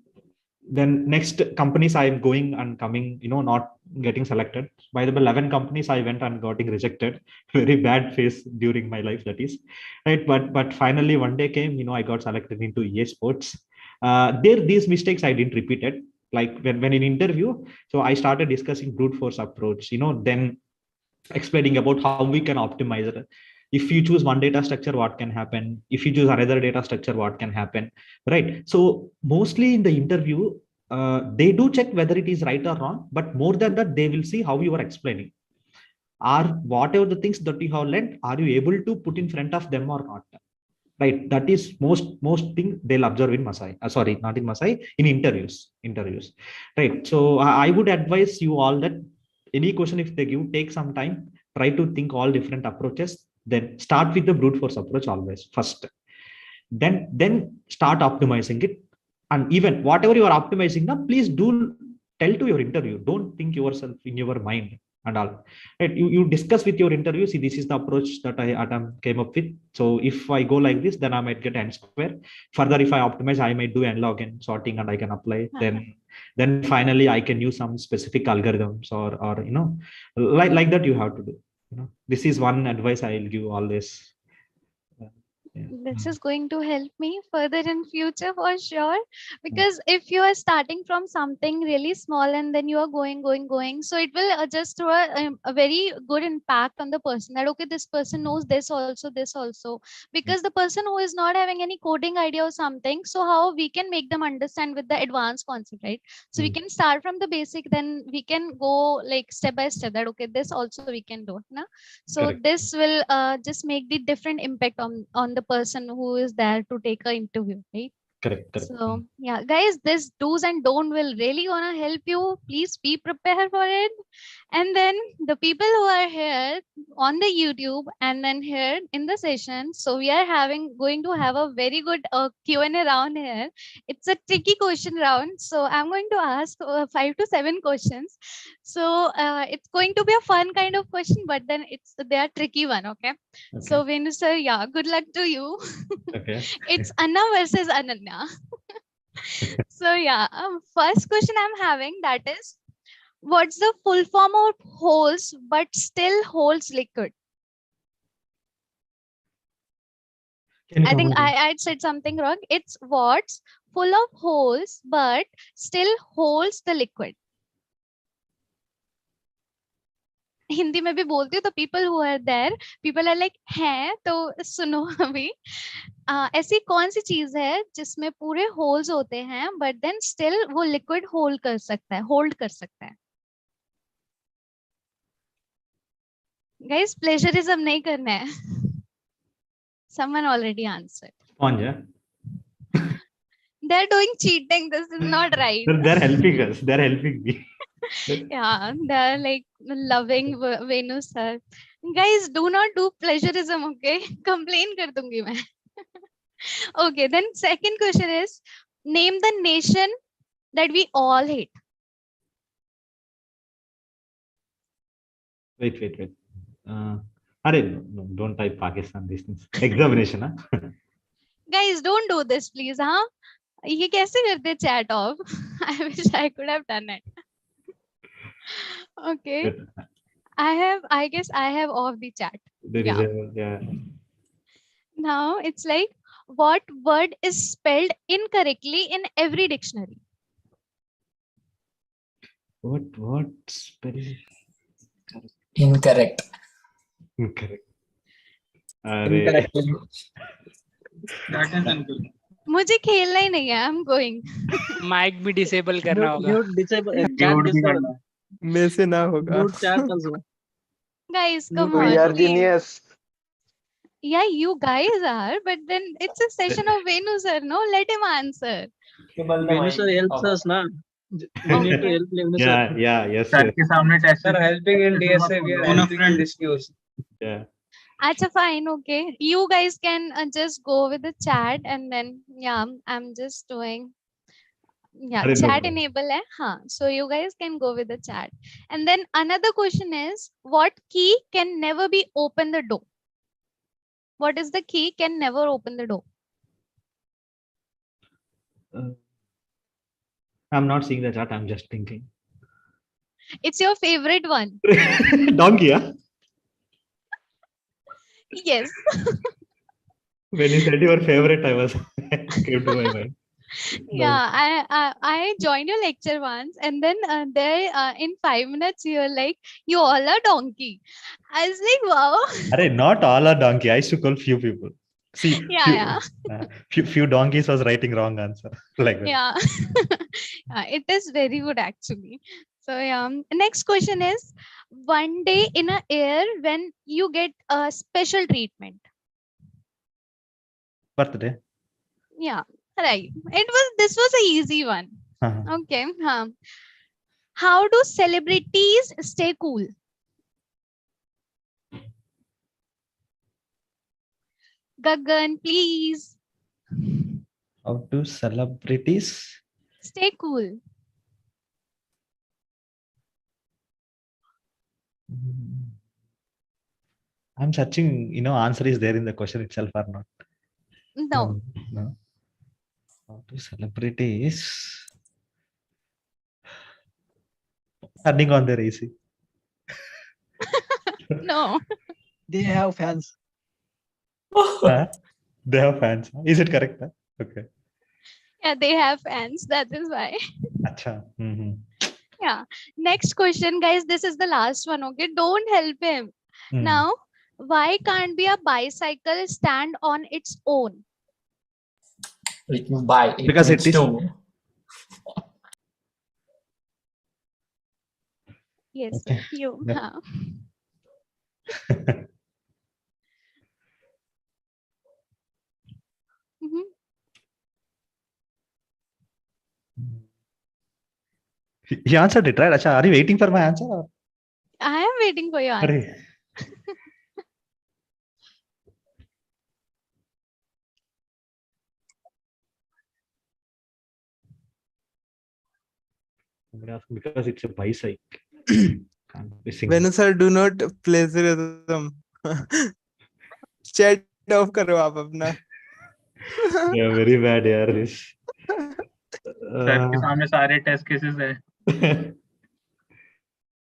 next companies I'm going and coming, not getting selected. By the 11 companies I went and getting rejected. Very bad phase during my life, that is right. But finally one day came, I got selected into EA Sports. There these mistakes I didn't repeat it. Like when in interview, so I started discussing brute force approach, then explaining about how we can optimize it. If you choose one data structure, what can happen? If you choose another data structure, what can happen? Right. So mostly in the interview, they do check whether it is right or wrong, but more than that, they will see how you are explaining. Are whatever the things that you have learned, are you able to put in front of them or not? Right. That is most thing they'll observe in Masai. Sorry, not in Masai, in interviews. Right. So I would advise you all that any question if they give, take some time, try to think all different approaches, then start with the brute force approach always first. Then start optimizing it. And even whatever you are optimizing now, please do tell to your interview. Don't think yourself in your mind and all. Right. You discuss with your interview. See, this is the approach that I Adam came up with. So if I go like this, then I might get n square. Further, if I optimize, I might do n log n sorting and I can apply. Then finally I can use some specific algorithms or like that you have to do. This is one advice I'll give always. Yeah. This is going to help me further in future for sure, because if you are starting from something really small and then you are going, so it will just throw a very good impact on the person, that okay, this person knows this also, because the person who is not having any coding idea or something, so how we can make them understand with the advanced concept, right? So we can start from the basic, then we can go like step by step, that okay, this also we can do na? So Correct. this will just make the different impact on the person who is there to take a interview, right? Correct. So yeah, guys, this do's and don't will really gonna help you. Please be prepared for it. And then the people who are here on the YouTube and then here in the session, so we are going to have a very good Q&A round here. It's a tricky question round, so I'm going to ask 5 to 7 questions. So it's going to be a fun kind of question, but then they are tricky one. Okay. So Venu sir, yeah, good luck to you. Okay. It's Anna versus Ananya. So yeah, first question I'm having, that is, what's the full form of holes but still holds liquid? Can you I come think again? I said something wrong. It's what's full of holes but still holds the liquid. Hindi में भी बोलती हूँ तो people who are there, people are like हैं तो सुनो अभी. ऐसी कौन सी चीज है जिसमें पूरे होल्स होते हैं बट देन स्टिल वो लिक्विड होल्ड कर सकता है. गाइस प्लेजरिज्म नहीं करना है. Someone already answered. Sponge. Yeah? They're doing cheating. This is not right. They're helping us. They're helping me. Yeah, they're like loving Venu Sir. Guys, do not do pleasureism, okay? Complain kar dungi main. Okay, then second question is, name the nation that we all hate. Wait. No, don't type Pakistan these things. Examination, huh? Guys, don't do this, please, huh? ये कैसे करते chat off? I wish I could have done it. Okay. Good. I guess I have off the chat. There is Yeah. yeah. Now it's like, what word is spelled incorrectly in every dictionary? What spell? Incorrect. Incorrect. Incorrect. That is incorrect. मुझे खेलना ही नहीं है. I'm going. Mic भी disable करना होगा. Mute disable. Chat Mute भी disable. करना. में से ना होगा. Mute chat also. Guys, come We on. are please. genius. Yeah, you guys are, but then it's a session of Venu Sir, no? Let him answer. Venu Sir helps us, na? We need to help Venu Sir. Yeah, yes. Sir के सामने test. Sir, helping in DSA, we are On a helping in friend. this news. Yeah. Acha, fine, okay. You guys can just go with the chat, and then yeah, I'm just doing. Yeah, Arey, no chat problem. enable hai. Huh. So you guys can go with the chat. And then another question is, what key can never be open the door? What is the key can never open the door? I'm not seeing the chat. I'm just thinking. It's your favorite one. Donkey, yeah. Yes. When you said your favorite, I was came to my mind. Yeah, I joined your lecture once, and then there in 5 minutes you were like, you all are donkey. I was like, wow. Arey, not all are donkey. I used to call few people. See, Yeah, few donkeys was writing wrong answer like that. yeah. It is very good actually. So yeah, next question is, one day in a year when you get a special treatment. Birthday. Yeah, right. This was a easy one. Uh-huh. Okay. How do celebrities stay cool? Gagan, please How do celebrities? stay cool. I'm searching, answer is there in the question itself or not. No. No. How do celebrities turning on their AC? No. They have fans. Huh? They have fans. Is it correct? Huh? Okay. Yeah, they have fans. That is why. Acha. Mm-hmm. Yeah. Next question, guys. This is the last one. Okay. Don't help him. Now, why can't be a bicycle stand on its own? Because it is. Yes, Okay. you. Yeah. Mhm. He answered it, right? Acha, are you waiting for my answer? Or? I am waiting for your answer. Arey. Because it's a bicycle. Can't be single. Venu sir, do not plagiarism. Chat off करो आप अपना. Yeah, very bad, yaar. This. Sir के सामने सारे test cases है.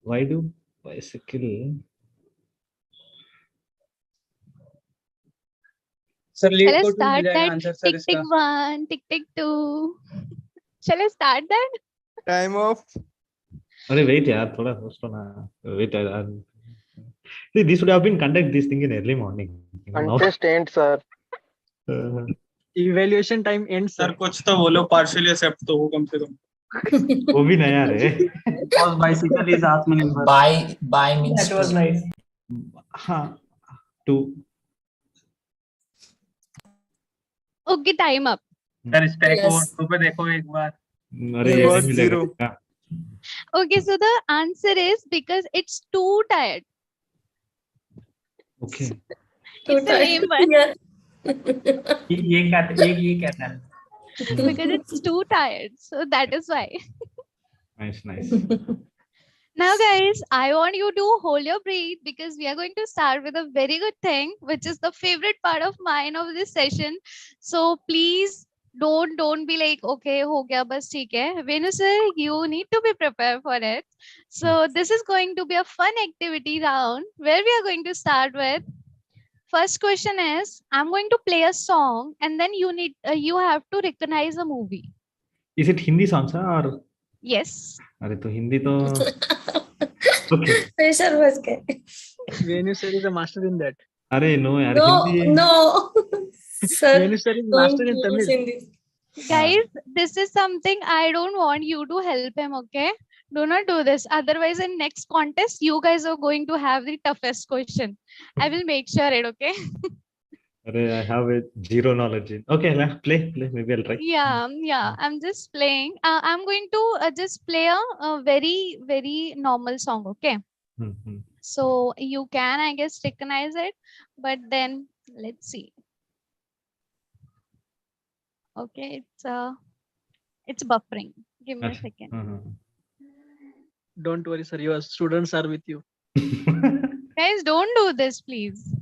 Why do bicycle? Sir, lead Shall I को 2 मिल start जाएगा that? Answer sir Tick tick इसका. 1, tick tick 2. Shall I start that? Time off. Arey, wait, yaar. Thoda host na. Wait, see, this would have been conduct this thing in early morning. Contest ends, sir. Evaluation time ends. Sir कुछ तो बोलो partially accept तो हो कम से कम. वो भी नया रे. Because bicycle is आत्मनिर्भर. By means That was nice. हाँ. 2. Okay, time up. Sir stack Yes. overflow पे देखो एक बार. अरे Yes. ये Was भी zero. लगेगा. Okay, so the answer is because it's too tired. Okay. It's a lame one ये कहता है. because it's too tired. So that is why. Nice, nice. Now, guys, I want you to hold your breath because we are going to start with a very good thing, which is the favorite part of mine of this session. So please don't be like okay ho gaya bas theek hai. Venu sir, you need to be prepared for it. So this is going to be a fun activity round where we are going to start with first question is I'm going to play a song and then you have to recognize a movie. Is it Hindi songs or? Yes. अरे तो हिंदी तो okay. Pressure was gay. Venu Sir is a master in that. अरे no यार No, Hindi. no. Sir, Venu Sir is don't master in use Tamil. in this. Guys, this is something I don't want you to help him, okay? Do not do this. Otherwise, in next contest, you guys are going to have the toughest question. I will make sure it, okay? अरे I have a zero knowledge in. Okay, play. Maybe I'll try. Yeah. I'm just playing. I'm going to just play a very, very normal song, okay? So you can, I guess, recognize it. But then, let's see. Okay, it's buffering. Give me a second. Don't worry, sir. Your students are with you. Guys, don't do this, please.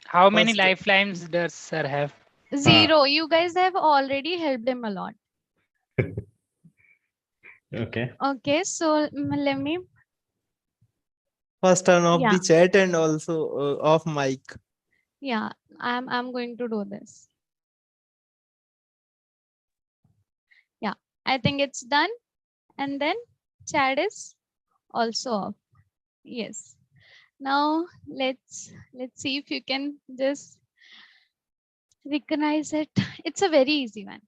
How many lifelines does sir have? 0. You guys have already helped him a lot. Okay, so let me First turn off Yeah. the chat and also off mic. Yeah, I'm going to do this. Yeah, I think it's done. And then chat is also off. Yes. Now let's see if you can just recognize it. It's a very easy one.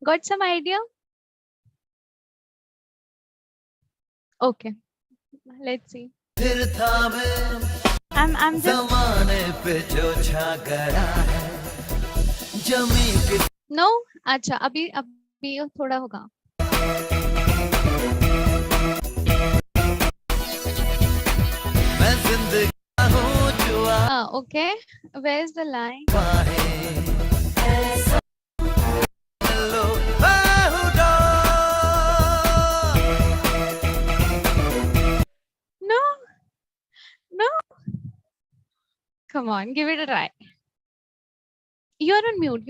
Got some idea? Okay, let's see. I'm just no. अच्छा अभी थोड़ा होगा. Okay, where's the line? No. Come on, give it a try. You are on mute.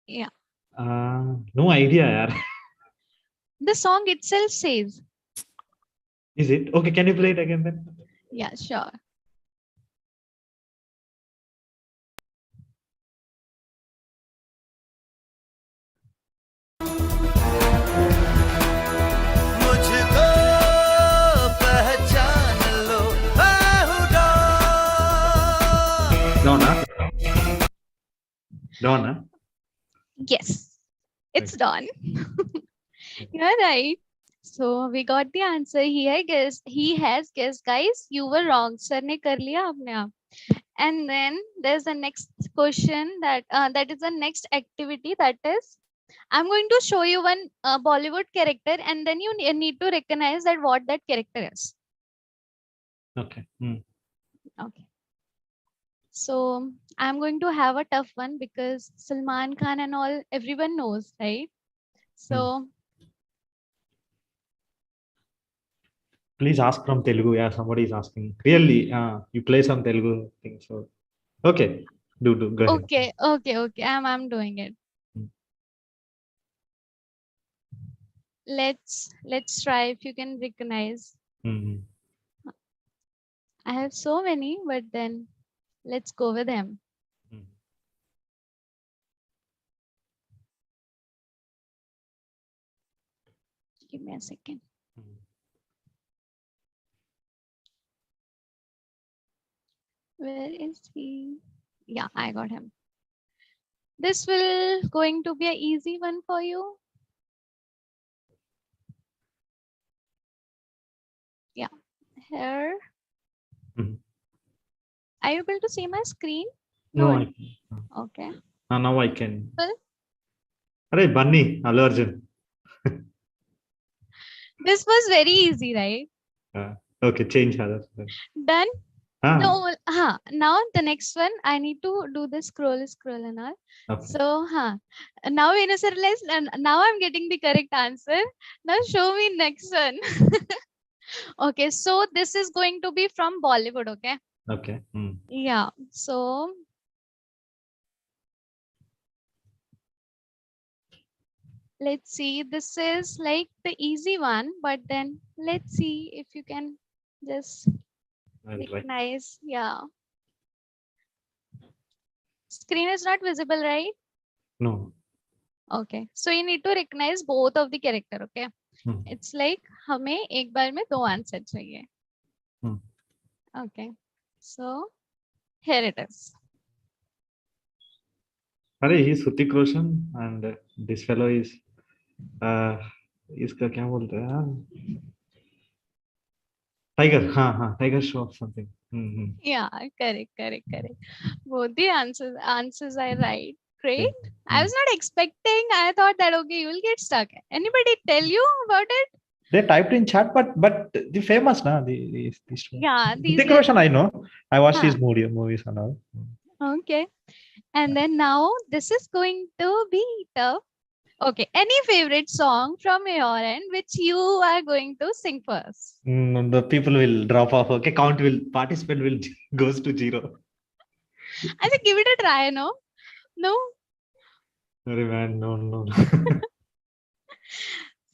Yeah. No idea, yaar. The song itself says. Is it? Okay, can you play it again then? Yeah, sure. Donna? Yes, it's done. You're right. So we got the answer. He has guessed, guys. You were wrong. Sir ne kar liya apne aap. And then there's the next question that is the next activity, that is I'm going to show you one Bollywood character and then you need to recognize that what that character is. Okay. Okay. So I'm going to have a tough one because Salman Khan and all, everyone knows, right? So please ask from Telugu. Yeah, somebody is asking. Really, you play some Telugu thing. So, okay, do go ahead. Okay. I'm doing it. Let's try if you can recognize. I have so many, but then let's go with him. Give me a second. Where is he? Yeah, I got him. This will going to be an easy one for you. Yeah, here. Are you able to see my screen? No. Okay. Now I can. Arey Bunny, Allu Arjun. This was very easy, right? Okay, change others. Done. Ah, No, now the next one, I need to do the scroll and all. okay. So, now Venu Sir, now I'm getting the correct answer. Now show me next one. Okay, so this is going to be from Bollywood, okay? Okay. Yeah, so let's see. This is like the easy one, but then let's see if you can just I'll try. recognize. Yeah. Screen is not visible, right? No. Okay. So you need to recognize both of the character, okay? It's like हमें एक बार में दो answer चाहिए. Okay. So here it is. अरे he's Hrithik Roshan and this fellow is इसका क्या बोलते हैं Tiger. हाँ Tiger Shroff something. Yeah, correct. Both the answers are right. Great. I was not expecting. I thought that okay, you will get stuck. Anybody tell you about it? They typed in chat, but the famous na these two. Yeah, these Hrithik Roshan I know. I watched his movies and all. Okay. And then now this is going to be tough. Okay. Any favorite song from your end which you are going to sing first? The people will drop off. Okay, participant will goes to 0. I think give it a try, no? No? Sorry, man. No.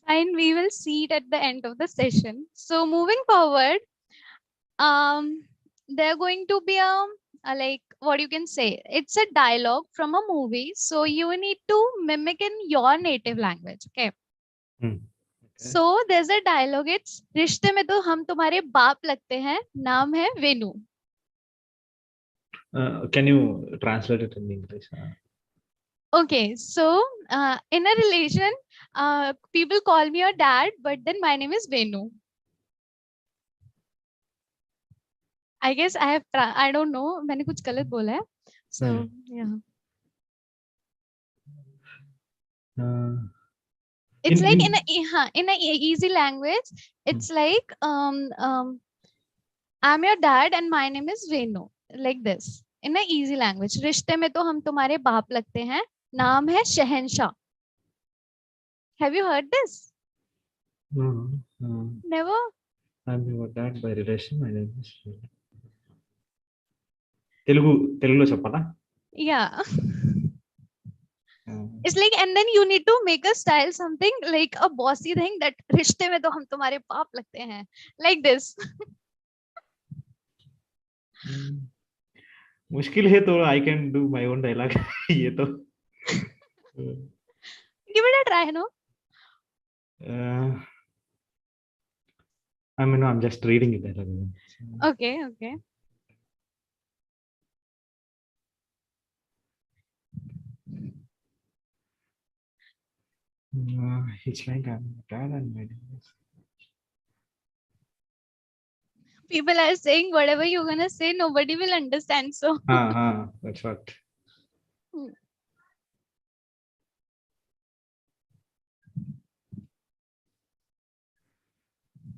Fine, we will see it at the end of the session. So moving forward, they're going to be like what you can say. It's a dialogue from a movie, so you need to mimic in your native language. Okay. So there's a dialogue. It's रिश्ते में तो हम तुम्हारे बाप लगते हैं. नाम है Venu. Can you translate it in English? Okay, so in a relation, people call me your dad, but then my name is Venu. I guess I have. I don't know. मैंने कुछ गलत बोला है. So yeah. It's like in a easy language. It's like I'm your dad and my name is Venu. Like this. In a easy language. रिश्ते में तो हम तुम्हारे बाप लगते हैं. नाम है शहंशाह. Have you heard this? No. Never? I'm your dad by relation. My name is Telugulo చెప్పాలా? Yeah. It's like, and then you need to make a style something like a bossy thing that रिश्ते में तो हम तुम्हारे बाप लगते हैं. Like this. मुश्किल है तो I can do my own dialogue. ये तो. Give it a try, no? I'm just reading it. Okay. It's like I'm dad and my name is. People are saying whatever you're gonna say, nobody will understand. So. That's what.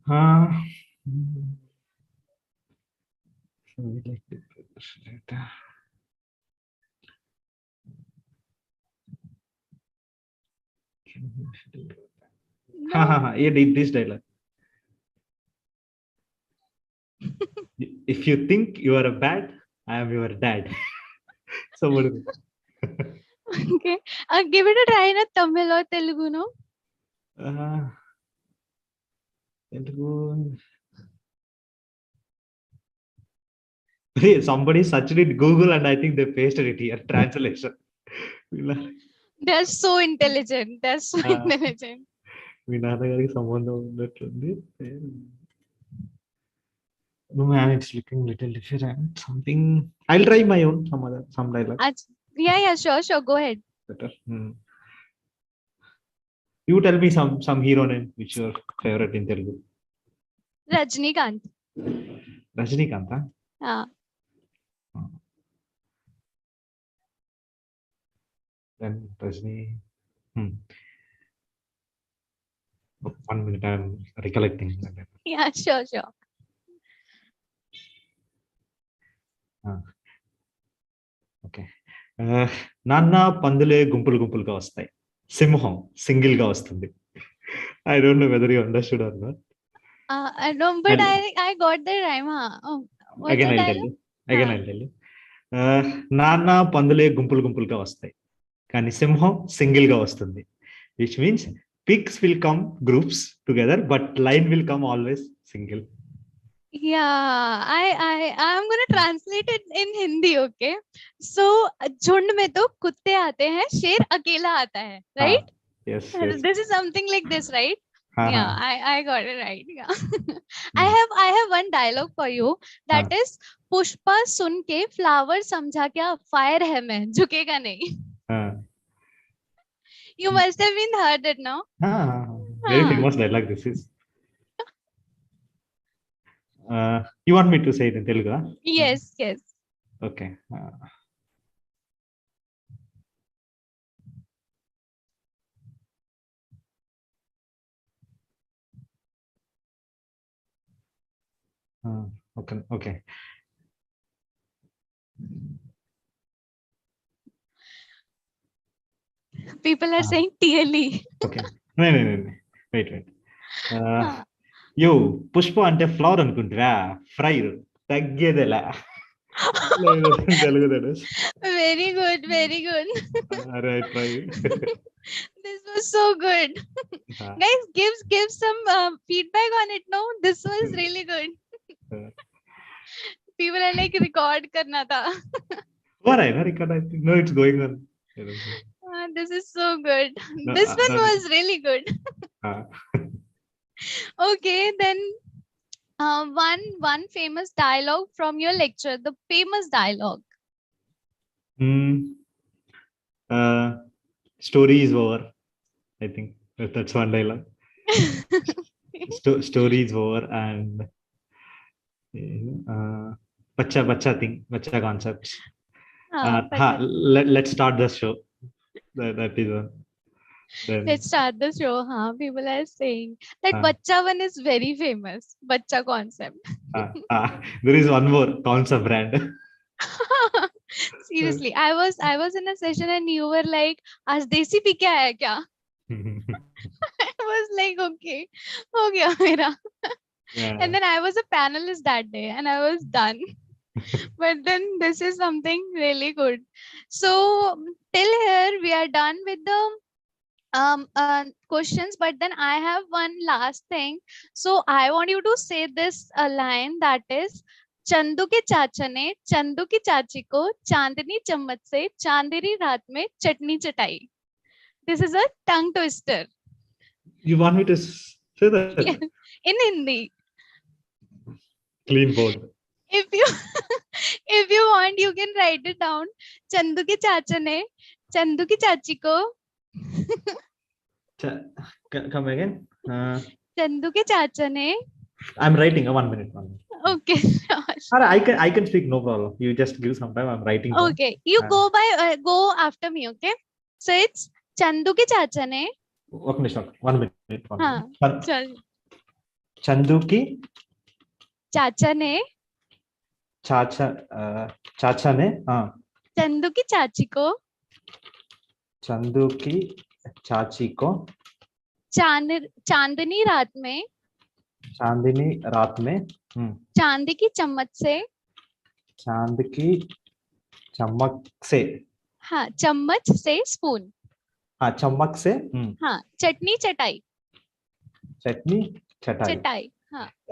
So we like to put this later. Yeah, this dialogue. If you think you are a bad, I am your dad. So what is it? Okay. Give it a try in a Tamil or Telugu, no? Telugu. Somebody searched it Google and I think they pasted it here. Translation. They're so intelligent. Intelligent. మీ నాన్నగారికి సంబంధం ఉన్నట్లుంది. No man, it's looking little different. Something. I'll try my own some dialogue. Yeah, sure. Go ahead. Better. You tell me some hero name which your favorite in Telugu. Rajnikant. Rajnikant, huh? Yeah. Then Rajni. 1 minute, I'm recollecting. Yeah, sure. Okay. నాన్న పందులే గుంపులు గుంపులుగా వస్తాయి, సింహం single గా వస్తుంది. I don't know whether you understood or not. No, but I got the rhyme. Oh, what's Again the I'll tell dialogue? you. Again I'll tell you. నాన్న పందులే గుంపులు గుంపులుగా వస్తాయి, కానీ సింహం సింగిల్ గా వస్తుంది. Which means pigs will come groups together, but lion will come always single. Yeah, I'm gonna translate it in Hindi, okay? So झुंड में तो कुत्ते आते हैं, शेर अकेला आता है, right? Yes. This is something like this, right? Yeah, I got it right. Yeah. I have one dialogue for you, that is Pushpa सुन के फ्लावर समझा क्या फायर है मैं, झुकेगा नहीं. You must have been heard it, no? Very famous dialogue this is. You want me to say it in Telugu? Yes. Okay. Okay. People are saying TLE. Okay. No. Wait. Yo, Pushpa అంటే flower అనుకుంటురా, fire తగ్గేదేలా. Telugu that is. Very good. Right, try. This was so good. Guys, give some feedback on it. No, this was really good. People are like, record karna tha. What I think. No, it's going on. This is so good. No, This one was really good. Okay, then one famous dialogue from your lecture, the famous dialogue. Story is over. I think that's one dialogue. Story is over, and bacha thing, bacha concepts. Let's start the show. That is one. Then, let's start the show. People are saying that bacha one is very famous. Bacha concept. there is one more concept brand. Seriously, I was in a session and you were like, "Aaj desi pi kya hai kya?" I was like, okay, ho gaya mera. And then I was a panelist that day and I was done. But then this is something really good. So till here we are done with the questions, but then I have one last thing. So I want you to say this line, that is, Chandu के चाचा ने चंदू की चाची को चांदनी चम्मच से चांदनी रात में चटनी चटाई. This is a tongue twister. You want me to say that? Yes, in Hindi. Clean board. If you want, you can write it down. Chandu के चाचा ने चंदू की चाची को Come again. चंदू के चाचा ने. I'm writing. 1 minute. Okay. I can speak, no problem. You just give some time. I'm writing. Okay. You go after me. Okay. So it's Chandu के चाचा ने. 1 minute. चल. चंदू की चाचा ने. चाचा ने चंदू की चाची को. चंदू की चाची को चांदनी रात में चांदी की चम्मच से चम्मच से स्पून चम्मच से चटनी चटाई.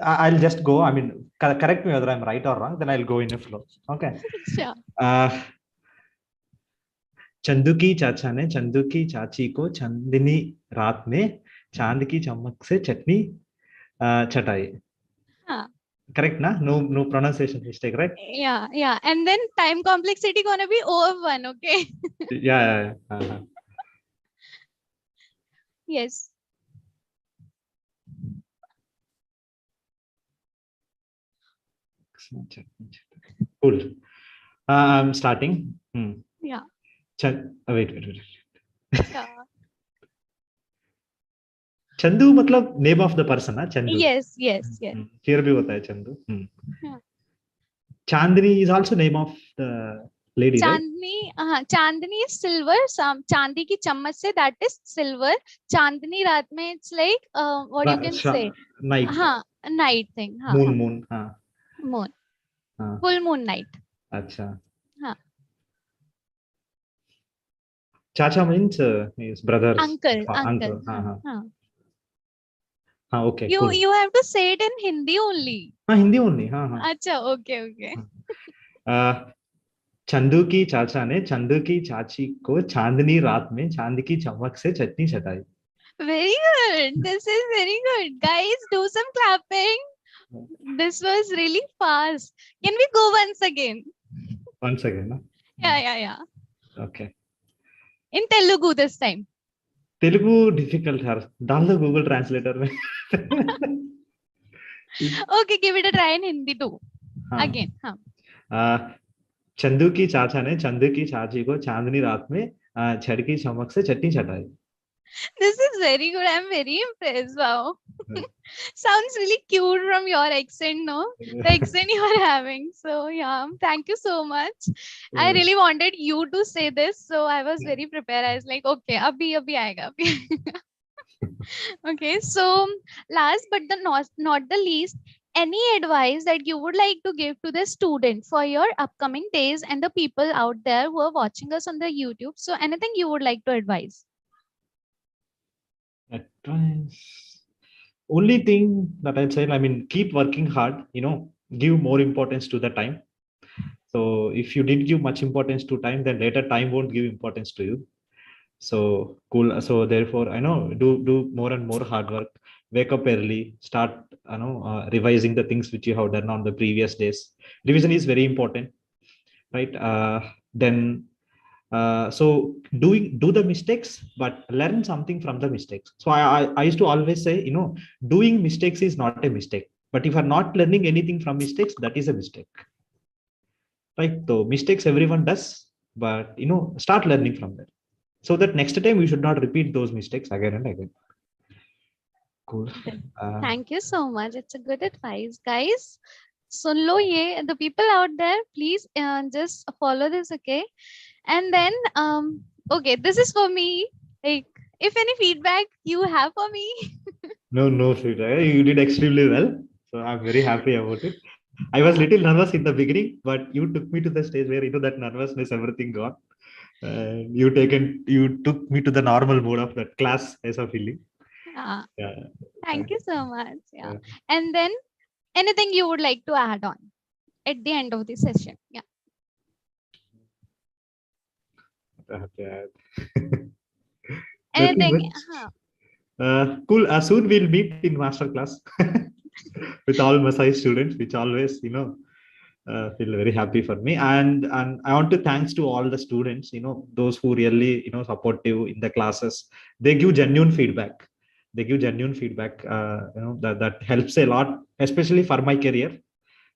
I'll just go. I mean, correct me whether I'm right or wrong, then I'll go in a flow. Okay. Sure. Chandu की चाचा ने चंदू की चाची को चांदनी रात में चांद की चम्मच से चटनी चटाई. Correct, na? No pronunciation mistake, right? Yeah. And then time complexity gonna be over 1, okay? Yeah. Yes. Cool. I'm starting. Yeah. Wait. Yeah. Chandu मतलब नेम ऑफ द पर्सन है Chandu. Yes, yes, yes. Here भी होता है Chandu. Yeah. Chandni is also name of the lady, right? Chandni is silver. Chandi ki chamach se, that is silver. Chandni raat mein, it's like what you can say. Night. Night thing. Moon. Moon. Full moon night. अच्छा. हाँ. Chacha means his brother's Uncle. uncle. हाँ, okay. Cool. You have to say it in Hindi only. हाँ, Hindi only. हाँ. अच्छा, okay. Chandu की चाचा ने चंदू की चाची को चांदनी रात में चांद की चमक से चटनी चटाई. Very good. This is very good. Guys, do some clapping. This was really fast. Can we go once again? Once again, no? Yeah. Okay. In Telugu this time. Telugu difficult है. डाल दो Google Translator में. Okay, give it a try in Hindi too. Again. Chandu की चाचा ने चंदू की चाची को चांदनी रात में छड़ की चमक से चटनी चटाई. This is very good. I'm very impressed. Wow. Sounds really cute from your accent, no? The accent you are having. So yeah, thank you so much. I really wanted you to say this, so I was very prepared. I was like, okay, abhi aayega. Okay, so last but not the least, any advice that you would like to give to the student for your upcoming days and the people out there who are watching us on the YouTube? So anything you would like to advise? Advice. Only thing that I'd say, I mean, keep working hard, give more importance to the time. So if you didn't give much importance to time, then later time won't give importance to you. So cool. So therefore, do more and more hard work. Wake up early. Start, revising the things which you have done on the previous days. Revision is very important, right? Then, so do the mistakes, but learn something from the mistakes. So I used to always say, doing mistakes is not a mistake. But if you are not learning anything from mistakes, that is a mistake. Right? So mistakes everyone does, but start learning from them, so that next time we should not repeat those mistakes again and again. Cool. Thank you so much. It's a good advice, guys. So the people out there, please just follow this, okay? And then okay, this is for me. Like, if any feedback you have for me. No feedback. You did extremely well, so I'm very happy about it. I was little nervous in the beginning, but you took me to the stage where that nervousness, everything gone. You took me to the normal mode of that class as a feeling. Yeah. Thank you so much. Yeah. And then anything you would like to add on at the end of the session? Yeah. Anything? Cool. Soon we'll meet in master class with all Masai students, which always, feel very happy for me. And I want to thanks to all the students, those who really, supportive in the classes. They give genuine feedback. That helps a lot, especially for my career.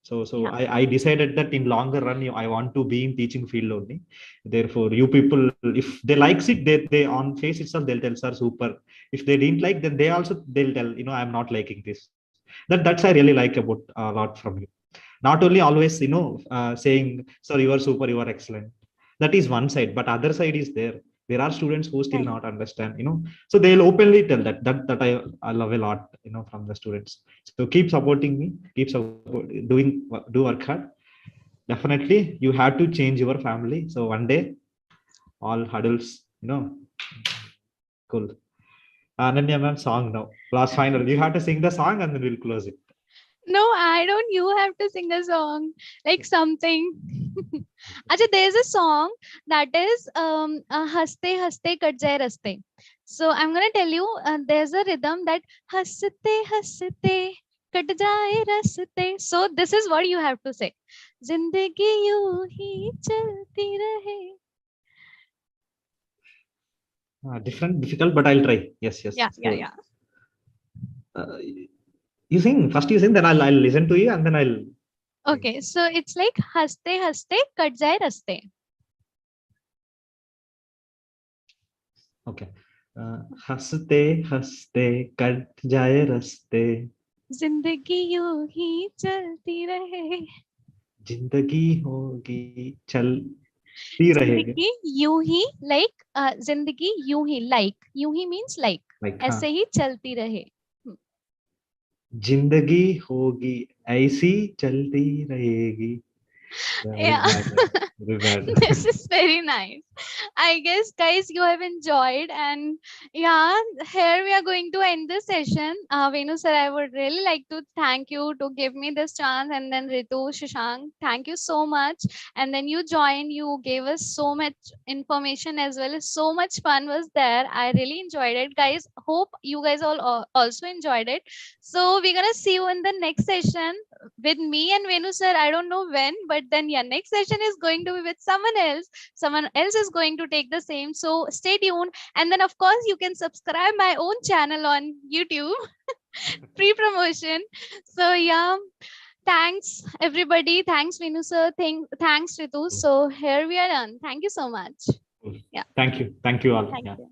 So yeah. I decided that in longer run, I want to be in teaching field only. Therefore, you people, if they likes it, they on face itself, they'll tell, sir, super. If they didn't like, then they'll tell, I'm not liking this. That's I really like about a lot from you. Not only always, saying, sir, you are super, you are excellent. That is one side, but other side is there. There are students who still not understand, so they'll openly tell that I love a lot, from the students. So keep supporting me, do work hard. Definitely, you have to change your family. So one day, all huddles, cool. Anannya ma'am, song now. Last final. You have to sing the song and then we'll close it. No, I don't. You have to sing a song, like something. Achha, there's a song that is Haste Haste Kat Jai Raste. So I'm gonna tell you, there's a rhythm that Haste Haste Kat Jai Raste. So this is what you have to say. Zindagi yu hi chalti rahe. Difficult, but I'll try. Yes. Yeah. You sing first. You sing, then I'll listen to you, and then I'll. Okay, so it's like Haste Haste Kat Jai Raste. Okay. हंसते हंसते cut जाए रस्ते, जिंदगी यूं ही चलती रहे, जिंदगी होगी चलती रहेगी. जिंदगी यूं ही लाइक जिंदगी यूं ही लाइक यूं ही मीन्स लाइक Like, ऐसे ही चलती रहे. जिंदगी होगी ऐसी चलती रहेगी. Yeah, Yeah. very bad. Very bad. This is very nice. I guess guys you have enjoyed, and yeah, here we are going to end the session. Venu sir, I would really like to thank you to give me this chance, and then Ritu, Shashank, thank you so much. And then you joined, you gave us so much information as well as so much fun was there. I really enjoyed it, guys. Hope you guys all also enjoyed it. So we're gonna see you in the next session with me and Venu sir. I don't know when, but then yeah, next session is going to be with someone else. Someone else is going to take the same. So stay tuned. And then of course you can subscribe my own channel on YouTube. Free promotion. So yeah. Thanks everybody. Thanks Venu sir. Thanks Ritu. So here we are done. Thank you so much. Cool. Yeah. Thank you. Thank you all. Thank Yeah. you.